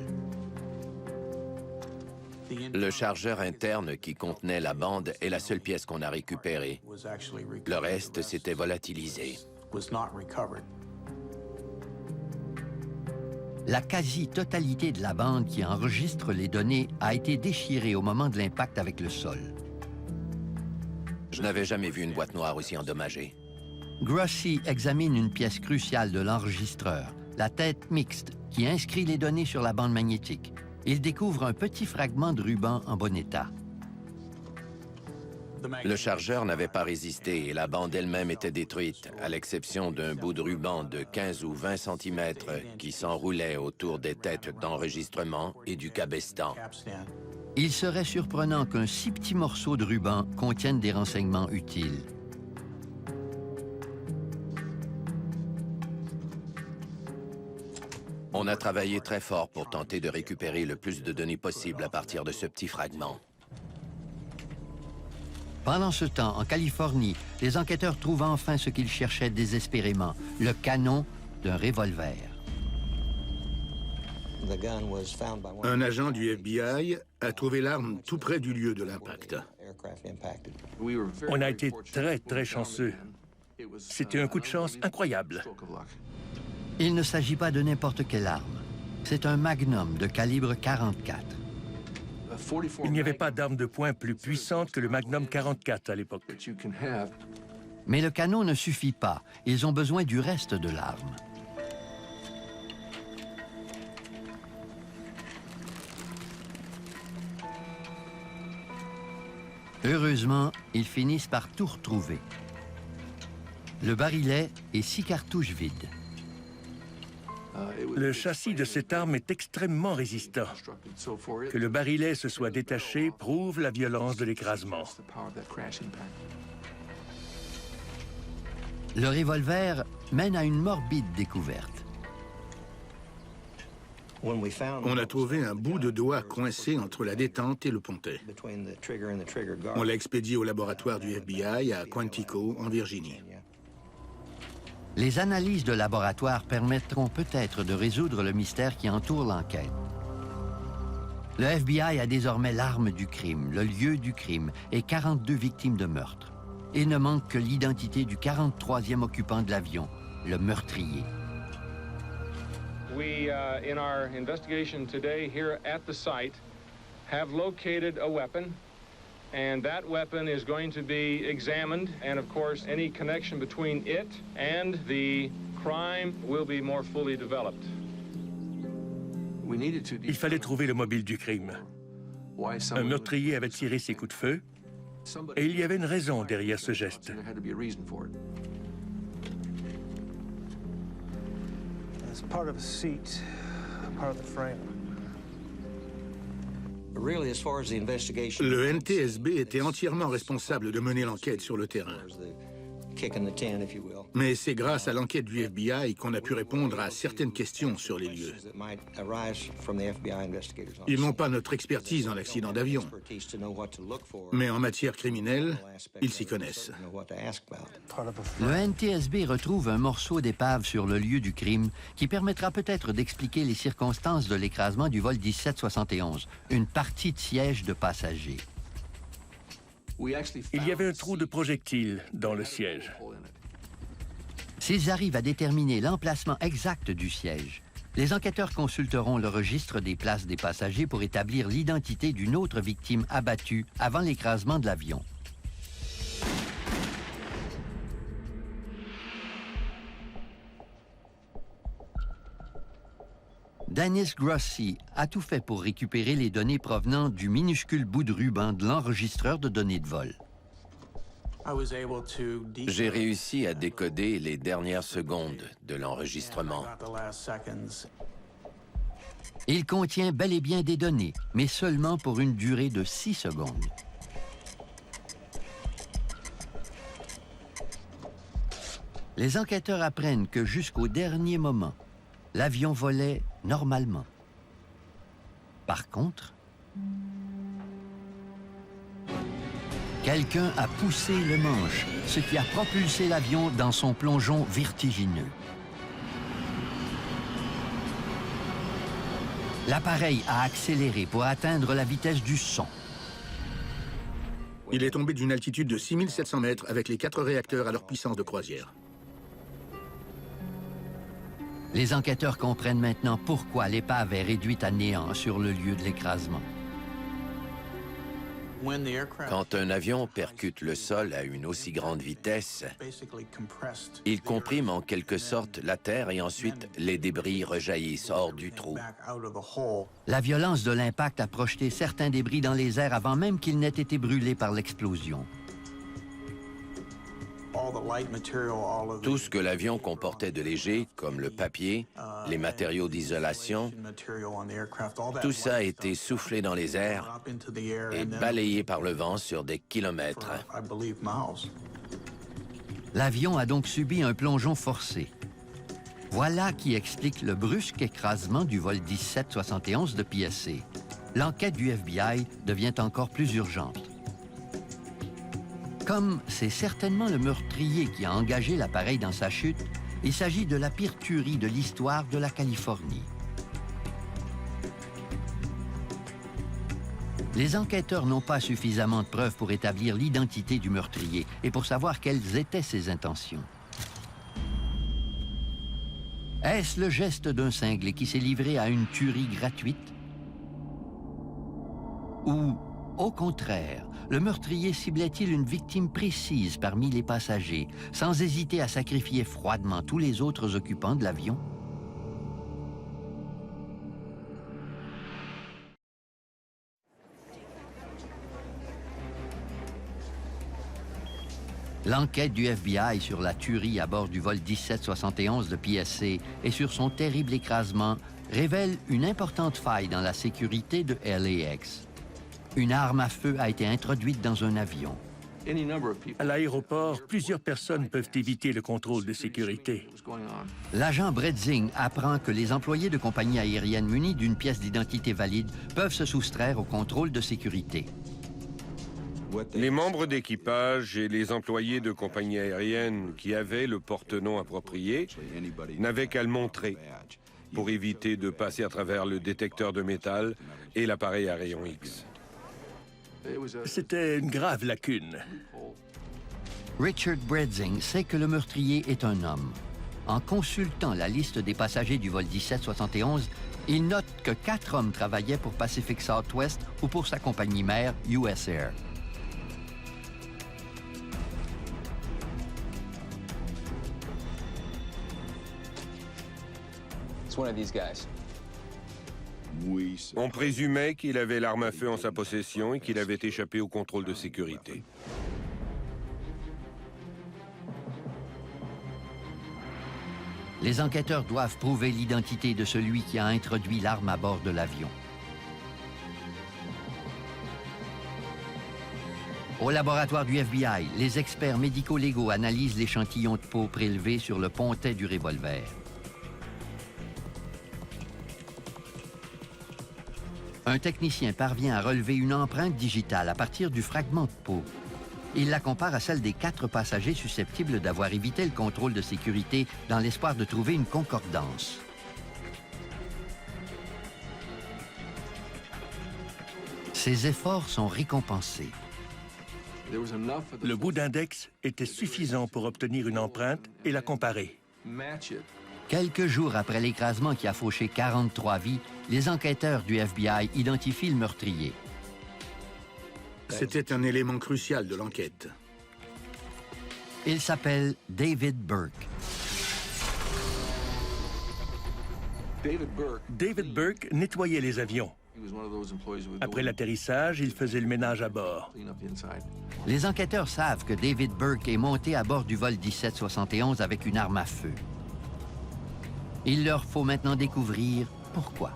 Le chargeur interne qui contenait la bande est la seule pièce qu'on a récupérée. Le reste s'était volatilisé. La quasi-totalité de la bande qui enregistre les données a été déchirée au moment de l'impact avec le sol. Je n'avais jamais vu une boîte noire aussi endommagée. Grossi examine une pièce cruciale de l'enregistreur, la tête mixte, qui inscrit les données sur la bande magnétique. Il découvre un petit fragment de ruban en bon état. Le chargeur n'avait pas résisté et la bande elle-même était détruite, à l'exception d'un bout de ruban de 15 ou 20 cm qui s'enroulait autour des têtes d'enregistrement et du cabestan. Il serait surprenant qu'un si petit morceau de ruban contienne des renseignements utiles. On a travaillé très fort pour tenter de récupérer le plus de données possible à partir de ce petit fragment. Pendant ce temps, en Californie, les enquêteurs trouvent enfin ce qu'ils cherchaient désespérément, le canon d'un revolver. Un agent du FBI a trouvé l'arme tout près du lieu de l'impact. On a été très chanceux. C'était un coup de chance incroyable. Il ne s'agit pas de n'importe quelle arme. C'est un Magnum de calibre 44. Il n'y avait pas d'arme de poing plus puissante que le Magnum 44 à l'époque. Mais le canon ne suffit pas. Ils ont besoin du reste de l'arme. Heureusement, ils finissent par tout retrouver. Le barillet et 6 cartouches vides. Le châssis de cette arme est extrêmement résistant. Que le barillet se soit détaché prouve la violence de l'écrasement. Le revolver mène à une morbide découverte. On a trouvé un bout de doigt coincé entre la détente et le pontet. On l'a expédié au laboratoire du FBI à Quantico, en Virginie. Les analyses de laboratoire permettront peut-être de résoudre le mystère qui entoure l'enquête. Le FBI a désormais l'arme du crime, le lieu du crime et 42 victimes de meurtre. Il ne manque que l'identité du 43e occupant de l'avion, le meurtrier. We, in our investigation today here at the site, have located a weapon. And that weapon is going to be examined, and of course, any connection between it and the crime will be more fully developed. Il fallait trouver le mobile du crime. Un meurtrier avait tiré ses coups de feu, et il y avait une raison derrière ce geste. It's part of a seat, part of the frame. Le NTSB était entièrement responsable de mener l'enquête sur le terrain. Mais c'est grâce à l'enquête du FBI qu'on a pu répondre à certaines questions sur les lieux. Ils n'ont pas notre expertise en accident d'avion, mais en matière criminelle, ils s'y connaissent. Le NTSB retrouve un morceau d'épave sur le lieu du crime qui permettra peut-être d'expliquer les circonstances de l'écrasement du vol 1771, une partie de siège de passagers. Il y avait un trou de projectile dans le siège. S'ils arrivent à déterminer l'emplacement exact du siège, les enquêteurs consulteront le registre des places des passagers pour établir l'identité d'une autre victime abattue avant l'écrasement de l'avion. Dennis Grossi a tout fait pour récupérer les données provenant du minuscule bout de ruban de l'enregistreur de données de vol. J'ai réussi à décoder les dernières secondes de l'enregistrement. Il contient bel et bien des données, mais seulement pour une durée de 6 secondes. Les enquêteurs apprennent que jusqu'au dernier moment, l'avion volait normalement. Par contre, quelqu'un a poussé le manche, ce qui a propulsé l'avion dans son plongeon vertigineux. L'appareil a accéléré pour atteindre la vitesse du son. Il est tombé d'une altitude de 6700 mètres avec les 4 réacteurs à leur puissance de croisière. Les enquêteurs comprennent maintenant pourquoi l'épave est réduite à néant sur le lieu de l'écrasement. Quand un avion percute le sol à une aussi grande vitesse, il comprime en quelque sorte la terre et ensuite les débris rejaillissent hors du trou. La violence de l'impact a projeté certains débris dans les airs avant même qu'ils n'aient été brûlés par l'explosion. Tout ce que l'avion comportait de léger, comme le papier, les matériaux d'isolation, tout ça a été soufflé dans les airs et balayé par le vent sur des kilomètres. L'avion a donc subi un plongeon forcé. Voilà qui explique le brusque écrasement du vol 1771 de PSC. L'enquête du FBI devient encore plus urgente. Comme c'est certainement le meurtrier qui a engagé l'appareil dans sa chute, il s'agit de la pire tuerie de l'histoire de la Californie. Les enquêteurs n'ont pas suffisamment de preuves pour établir l'identité du meurtrier et pour savoir quelles étaient ses intentions. Est-ce le geste d'un cinglé qui s'est livré à une tuerie gratuite? Ou, au contraire, le meurtrier ciblait-il une victime précise parmi les passagers, sans hésiter à sacrifier froidement tous les autres occupants de l'avion? L'enquête du FBI sur la tuerie à bord du vol 1771 de PSC et sur son terrible écrasement révèle une importante faille dans la sécurité de LAX. Une arme à feu a été introduite dans un avion. À l'aéroport, plusieurs personnes peuvent éviter le contrôle de sécurité. L'agent Bredzing apprend que les employés de compagnies aériennes munis d'une pièce d'identité valide peuvent se soustraire au contrôle de sécurité. Les membres d'équipage et les employés de compagnies aériennes qui avaient le porte-nom approprié n'avaient qu'à le montrer pour éviter de passer à travers le détecteur de métal et l'appareil à rayon X. C'était une grave lacune. Richard Bredzing sait que le meurtrier est un homme. En consultant la liste des passagers du vol 1771, il note que 4 hommes travaillaient pour Pacific Southwest ou pour sa compagnie mère, US Air. On présumait qu'il avait l'arme à feu en sa possession et qu'il avait échappé au contrôle de sécurité. Les enquêteurs doivent prouver l'identité de celui qui a introduit l'arme à bord de l'avion. Au laboratoire du FBI, les experts médico-légaux analysent l'échantillon de peau prélevé sur le pontet du revolver. Un technicien parvient à relever une empreinte digitale à partir du fragment de peau. Il la compare à celle des 4 passagers susceptibles d'avoir évité le contrôle de sécurité dans l'espoir de trouver une concordance. Ces efforts sont récompensés. Le bout d'index était suffisant pour obtenir une empreinte et la comparer. Quelques jours après l'écrasement qui a fauché 43 vies, les enquêteurs du FBI identifient le meurtrier. C'était un élément crucial de l'enquête. Il s'appelle David Burke. David Burke nettoyait les avions. Après l'atterrissage, il faisait le ménage à bord. Les enquêteurs savent que David Burke est monté à bord du vol 1771 avec une arme à feu. Il leur faut maintenant découvrir pourquoi.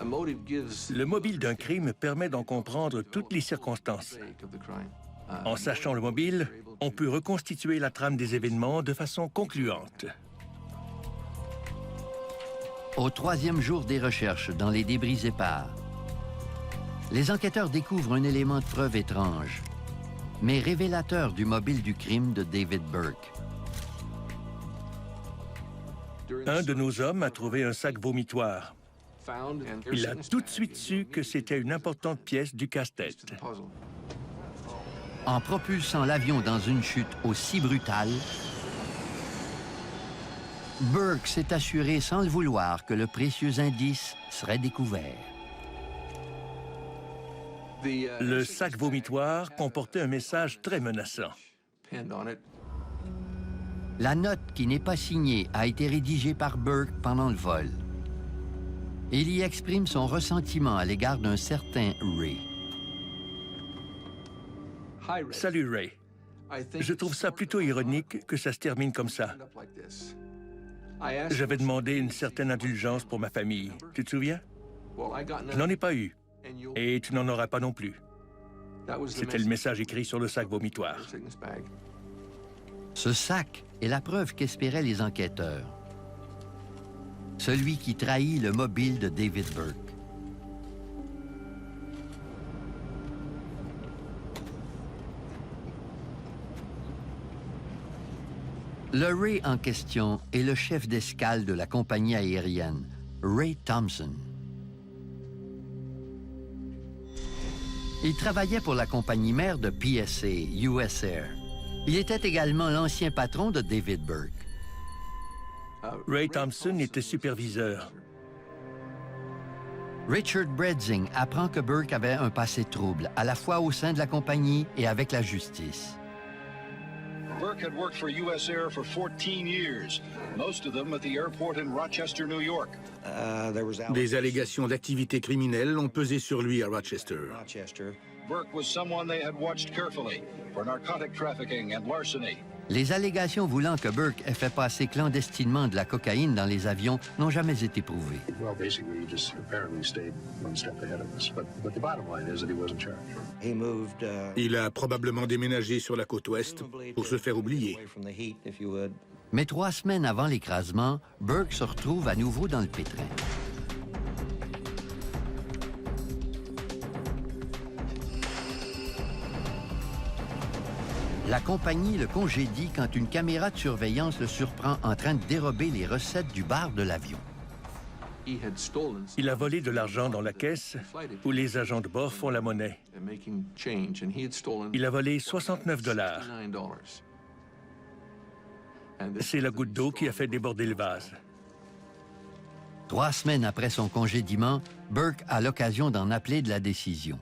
Le mobile d'un crime permet d'en comprendre toutes les circonstances. En sachant le mobile, on peut reconstituer la trame des événements de façon concluante. Au 3e jour des recherches dans les débris épars, les enquêteurs découvrent un élément de preuve étrange, mais révélateur du mobile du crime de David Burke. Un de nos hommes a trouvé un sac vomitoire. Il a tout de suite su que c'était une importante pièce du casse-tête. En propulsant l'avion dans une chute aussi brutale, Burke s'est assuré sans le vouloir que le précieux indice serait découvert. Le sac vomitoire comportait un message très menaçant. La note qui n'est pas signée a été rédigée par Burke pendant le vol. Il y exprime son ressentiment à l'égard d'un certain Ray. Salut Ray. Je trouve ça plutôt ironique que ça se termine comme ça. J'avais demandé une certaine indulgence pour ma famille. Tu te souviens? Je n'en ai pas eu. Et tu n'en auras pas non plus. C'était le message écrit sur le sac vomitoire. Ce sac est la preuve qu'espéraient les enquêteurs. Celui qui trahit le mobile de David Burke. Le Ray en question est le chef d'escale de la compagnie aérienne, Ray Thompson. Il travaillait pour la compagnie mère de PSA, US Air. Il était également l'ancien patron de David Burke. Ray Thompson était superviseur. Richard Bredzing apprend que Burke avait un passé trouble, à la fois au sein de la compagnie et avec la justice. Burke had worked for US Air for 14 years, most of them at the airport in Rochester, New York. Des allégations d'activité criminelle ont pesé sur lui à Rochester. Burke was someone they had watched carefully for narcotic trafficking and larceny. Les allégations voulant que Burke ait fait passer clandestinement de la cocaïne dans les avions n'ont jamais été prouvées. Well, basically, he just apparently stayed one step ahead of us. But the bottom line is that he was in charge. Il a probablement déménagé sur la côte ouest pour se faire oublier. Mais 3 semaines avant l'écrasement, Burke se retrouve à nouveau dans le pétrin. La compagnie le congédie quand une caméra de surveillance le surprend en train de dérober les recettes du bar de l'avion. Il a volé de l'argent dans la caisse où les agents de bord font la monnaie. Il a volé 69 $. C'est la goutte d'eau qui a fait déborder le vase. 3 semaines après son congédiement, Burke a l'occasion d'en appeler de la décision.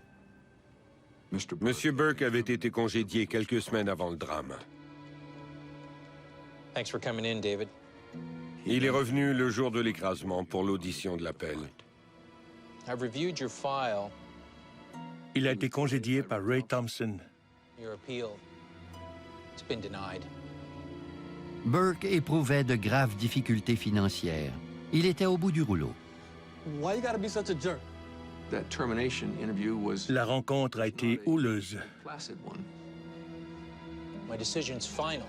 Monsieur Burke avait été congédié quelques semaines avant le drame. Thanks for coming in, David. Il est revenu le jour de l'écrasement pour l'audition de l'appel. I've reviewed your file. Il a été congédié par Ray Thompson. Your appeal. It's been denied. Burke éprouvait de graves difficultés financières. Il était au bout du rouleau. Why you gotta be such a jerk? La rencontre a été houleuse. My decision's final,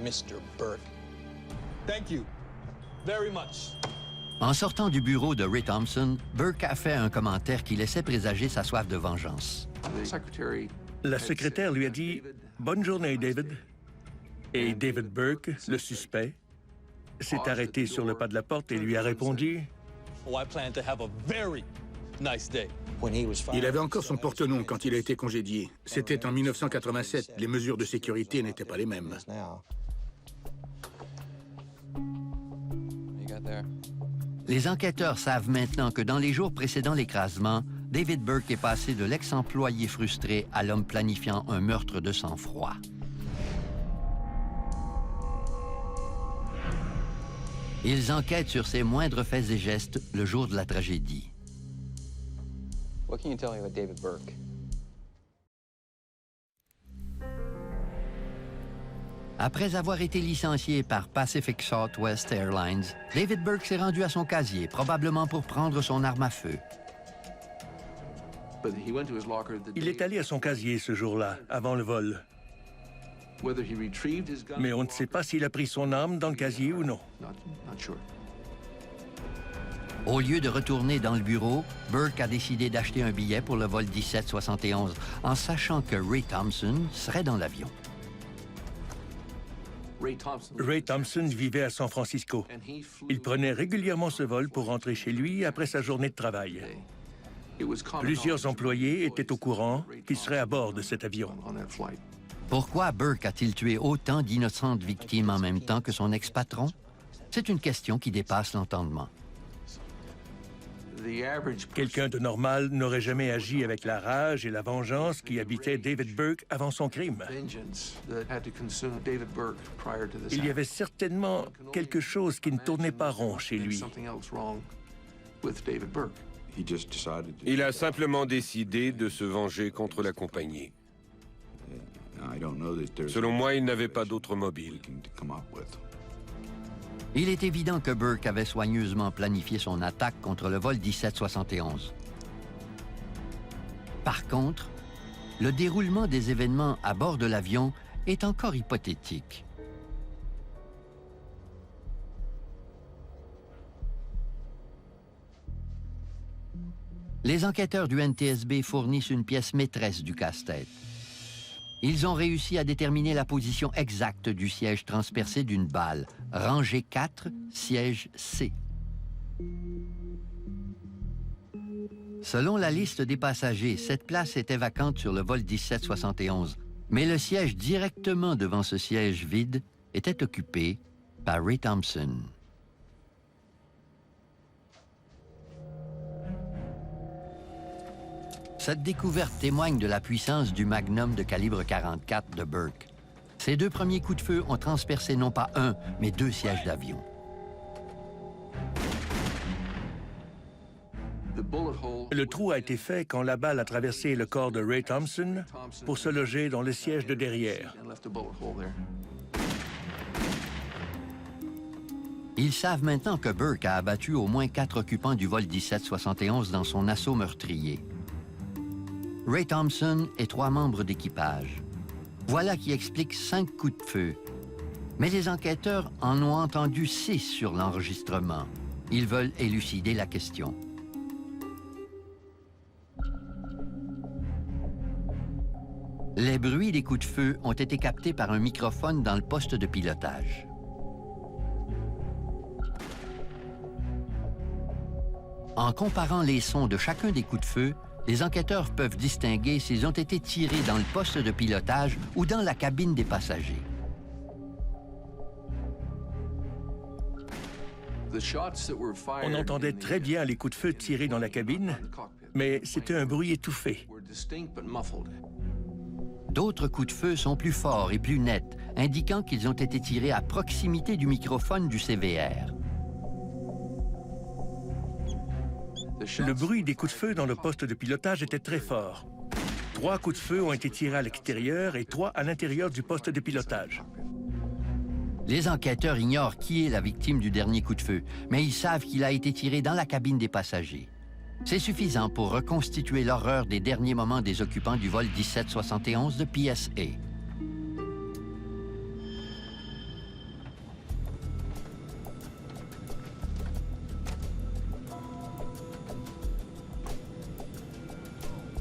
Mr. Burke. Thank you very much. En sortant du bureau de Ray Thompson, Burke a fait un commentaire qui laissait présager sa soif de vengeance. La secrétaire lui a dit « Bonne journée, David ». Et David Burke, le suspect, s'est arrêté sur le pas de la porte et lui a répondu « Oh, I plan to have a very nice day. » Il avait encore son porte-nom quand il a été congédié. C'était en 1987. Les mesures de sécurité n'étaient pas les mêmes. Les enquêteurs savent maintenant que dans les jours précédant l'écrasement, David Burke est passé de l'ex-employé frustré à l'homme planifiant un meurtre de sang-froid. Ils enquêtent sur ses moindres faits et gestes le jour de la tragédie. What can you tell me about David Burke? Après avoir été licencié par Pacific Southwest Airlines, David Burke s'est rendu à son casier, probablement pour prendre son arme à feu. Il est allé à son casier ce jour-là, avant le vol. Mais on ne sait pas s'il a pris son arme dans le casier ou non. Au lieu de retourner dans le bureau, Burke a décidé d'acheter un billet pour le vol 1771, en sachant que Ray Thompson serait dans l'avion. Ray Thompson vivait à San Francisco. Il prenait régulièrement ce vol pour rentrer chez lui après sa journée de travail. Plusieurs employés étaient au courant qu'il serait à bord de cet avion. Pourquoi Burke a-t-il tué autant d'innocentes victimes en même temps que son ex-patron? C'est une question qui dépasse l'entendement. Quelqu'un de normal n'aurait jamais agi avec la rage et la vengeance qui habitaient David Burke avant son crime. Il y avait certainement quelque chose qui ne tournait pas rond chez lui. Il a simplement décidé de se venger contre la compagnie. Selon moi, il n'avait pas d'autre mobile. Il est évident que Burke avait soigneusement planifié son attaque contre le vol 1771. Par contre, le déroulement des événements à bord de l'avion est encore hypothétique. Les enquêteurs du NTSB fournissent une pièce maîtresse du casse-tête. Ils ont réussi à déterminer la position exacte du siège transpercé d'une balle, rangée 4, siège C. Selon la liste des passagers, cette place était vacante sur le vol 1771, mais le siège directement devant ce siège vide était occupé par Ray Thompson. Cette découverte témoigne de la puissance du magnum de calibre 44 de Burke. Ces 2 premiers coups de feu ont transpercé non pas un, mais 2 sièges d'avion. Le trou a été fait quand la balle a traversé le corps de Ray Thompson pour se loger dans le siège de derrière. Ils savent maintenant que Burke a abattu au moins 4 occupants du vol 1771 dans son assaut meurtrier. Ray Thompson et 3 membres d'équipage. Voilà qui explique 5 coups de feu. Mais les enquêteurs en ont entendu 6 sur l'enregistrement. Ils veulent élucider la question. Les bruits des coups de feu ont été captés par un microphone dans le poste de pilotage. En comparant les sons de chacun des coups de feu, les enquêteurs peuvent distinguer s'ils ont été tirés dans le poste de pilotage ou dans la cabine des passagers. On entendait très bien les coups de feu tirés dans la cabine, mais c'était un bruit étouffé. D'autres coups de feu sont plus forts et plus nets, indiquant qu'ils ont été tirés à proximité du microphone du CVR. Le bruit des coups de feu dans le poste de pilotage était très fort. 3 coups de feu ont été tirés à l'extérieur et 3 à l'intérieur du poste de pilotage. Les enquêteurs ignorent qui est la victime du dernier coup de feu, mais ils savent qu'il a été tiré dans la cabine des passagers. C'est suffisant pour reconstituer l'horreur des derniers moments des occupants du vol 1771 de PSA.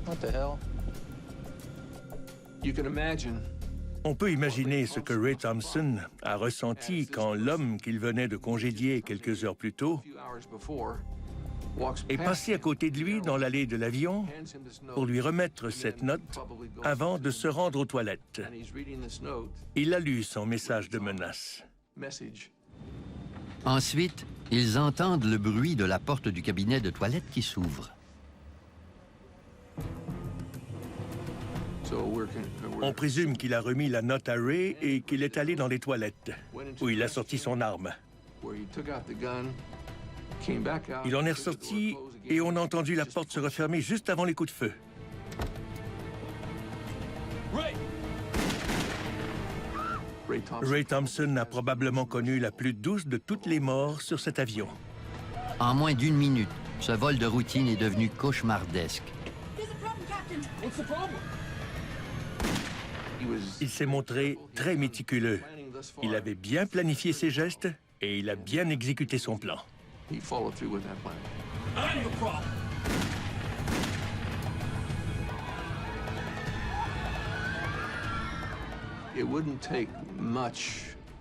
What the hell? You can imagine. On peut imaginer ce que Ray Thompson a ressenti quand l'homme qu'il venait de congédier quelques heures plus tôt est passé à côté de lui dans l'allée de l'avion pour lui remettre cette note avant de se rendre aux toilettes. Il a lu son message de menace. Ensuite, ils entendent le bruit de la porte du cabinet de toilette qui s'ouvre. On présume qu'il a remis la note à Ray et qu'il est allé dans les toilettes, où il a sorti son arme. Il en est ressorti et on a entendu la porte se refermer juste avant les coups de feu. Ray Thompson a probablement connu la plus douce de toutes les morts sur cet avion. En moins d'1 minute, ce vol de routine est devenu cauchemardesque. Il s'est montré très méticuleux. Il avait bien planifié ses gestes et il a bien exécuté son plan.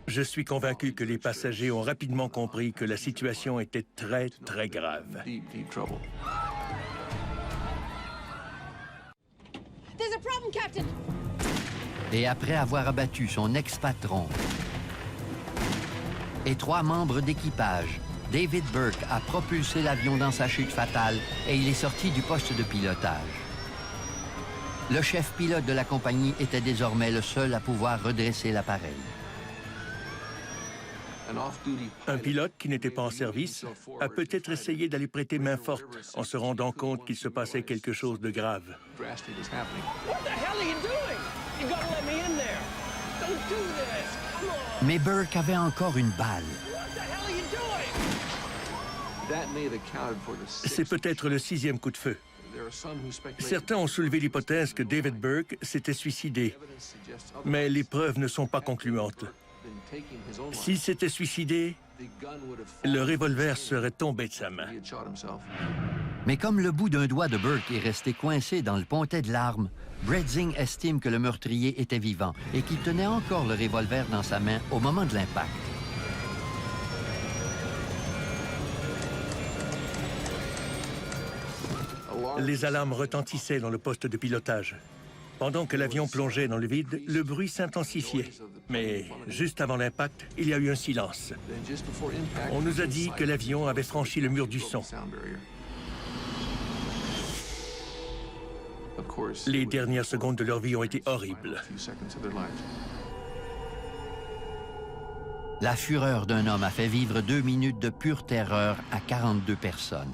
Je suis convaincu que les passagers ont rapidement compris que la situation était très, très grave. There's a problem, Captain! Et après avoir abattu son ex-patron, et 3 membres d'équipage. David Burke a propulsé l'avion dans sa chute fatale et il est sorti du poste de pilotage. Le chef pilote de la compagnie était désormais le seul à pouvoir redresser l'appareil. Un pilote qui n'était pas en service a peut-être essayé d'aller prêter main forte en se rendant compte qu'il se passait quelque chose de grave. Mais Burke avait encore une balle. C'est peut-être le 6e coup de feu. Certains ont soulevé l'hypothèse que David Burke s'était suicidé, mais les preuves ne sont pas concluantes. S'il s'était suicidé, le revolver serait tombé de sa main. Mais comme le bout d'un doigt de Burke est resté coincé dans le pontet de l'arme, Bredzing estime que le meurtrier était vivant et qu'il tenait encore le revolver dans sa main au moment de l'impact. Les alarmes retentissaient dans le poste de pilotage. Pendant que l'avion plongeait dans le vide, le bruit s'intensifiait. Mais juste avant l'impact, il y a eu un silence. On nous a dit que l'avion avait franchi le mur du son. Les dernières secondes de leur vie ont été horribles. La fureur d'un homme a fait vivre 2 minutes de pure terreur à 42 personnes.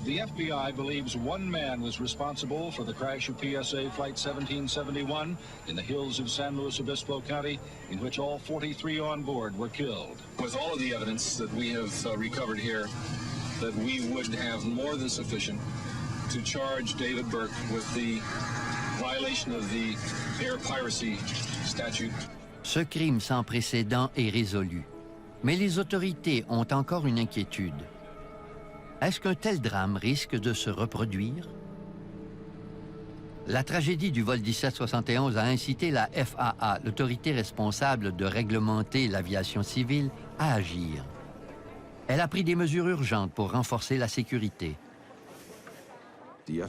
The FBI believes one man was responsible for the crash of PSA Flight 1771 in the hills of San Luis Obispo County, in which all 43 on board were killed. With all of the evidence that we have recovered here, that we would have more than sufficient to charge David Burke with the violation of the air piracy statute. Ce crime sans précédent est résolu. Mais les autorités ont encore une inquiétude. Est-ce qu'un tel drame risque de se reproduire? La tragédie du vol 1771 a incité la FAA, l'autorité responsable de réglementer l'aviation civile, à agir. Elle a pris des mesures urgentes pour renforcer la sécurité.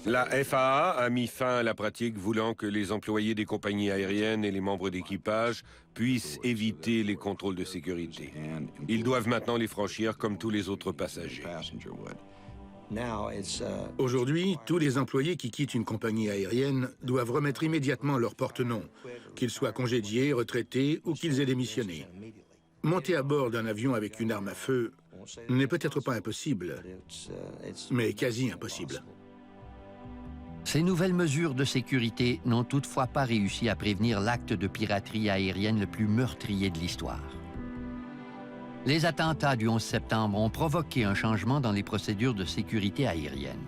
La FAA a mis fin à la pratique voulant que les employés des compagnies aériennes et les membres d'équipage puissent éviter les contrôles de sécurité. Ils doivent maintenant les franchir comme tous les autres passagers. Aujourd'hui, tous les employés qui quittent une compagnie aérienne doivent remettre immédiatement leur porte-nom, qu'ils soient congédiés, retraités ou qu'ils aient démissionné. Monter à bord d'un avion avec une arme à feu n'est peut-être pas impossible, mais quasi impossible. Ces nouvelles mesures de sécurité n'ont toutefois pas réussi à prévenir l'acte de piraterie aérienne le plus meurtrier de l'histoire. Les attentats du 11 septembre ont provoqué un changement dans les procédures de sécurité aérienne.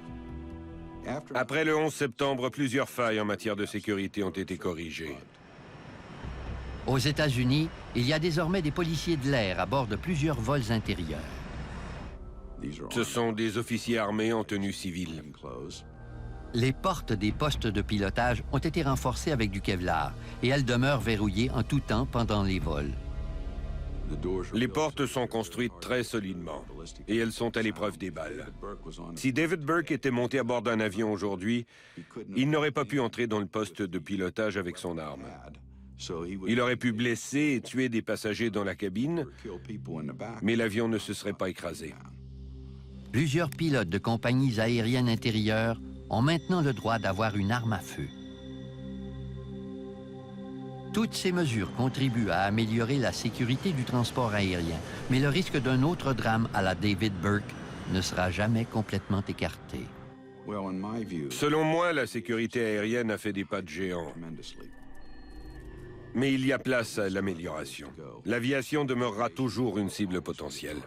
Après le 11 septembre, plusieurs failles en matière de sécurité ont été corrigées. Aux États-Unis, il y a désormais des policiers de l'air à bord de plusieurs vols intérieurs. Ce sont des officiers armés en tenue civile. Les portes des postes de pilotage ont été renforcées avec du Kevlar et elles demeurent verrouillées en tout temps pendant les vols. Les portes sont construites très solidement et elles sont à l'épreuve des balles. Si David Burke était monté à bord d'un avion aujourd'hui, il n'aurait pas pu entrer dans le poste de pilotage avec son arme. Il aurait pu blesser et tuer des passagers dans la cabine, mais l'avion ne se serait pas écrasé. Plusieurs pilotes de compagnies aériennes intérieures ont maintenant le droit d'avoir une arme à feu. Toutes ces mesures contribuent à améliorer la sécurité du transport aérien, mais le risque d'un autre drame à la David Burke ne sera jamais complètement écarté. Selon moi, la sécurité aérienne a fait des pas de géant. Mais il y a place à l'amélioration. L'aviation demeurera toujours une cible potentielle.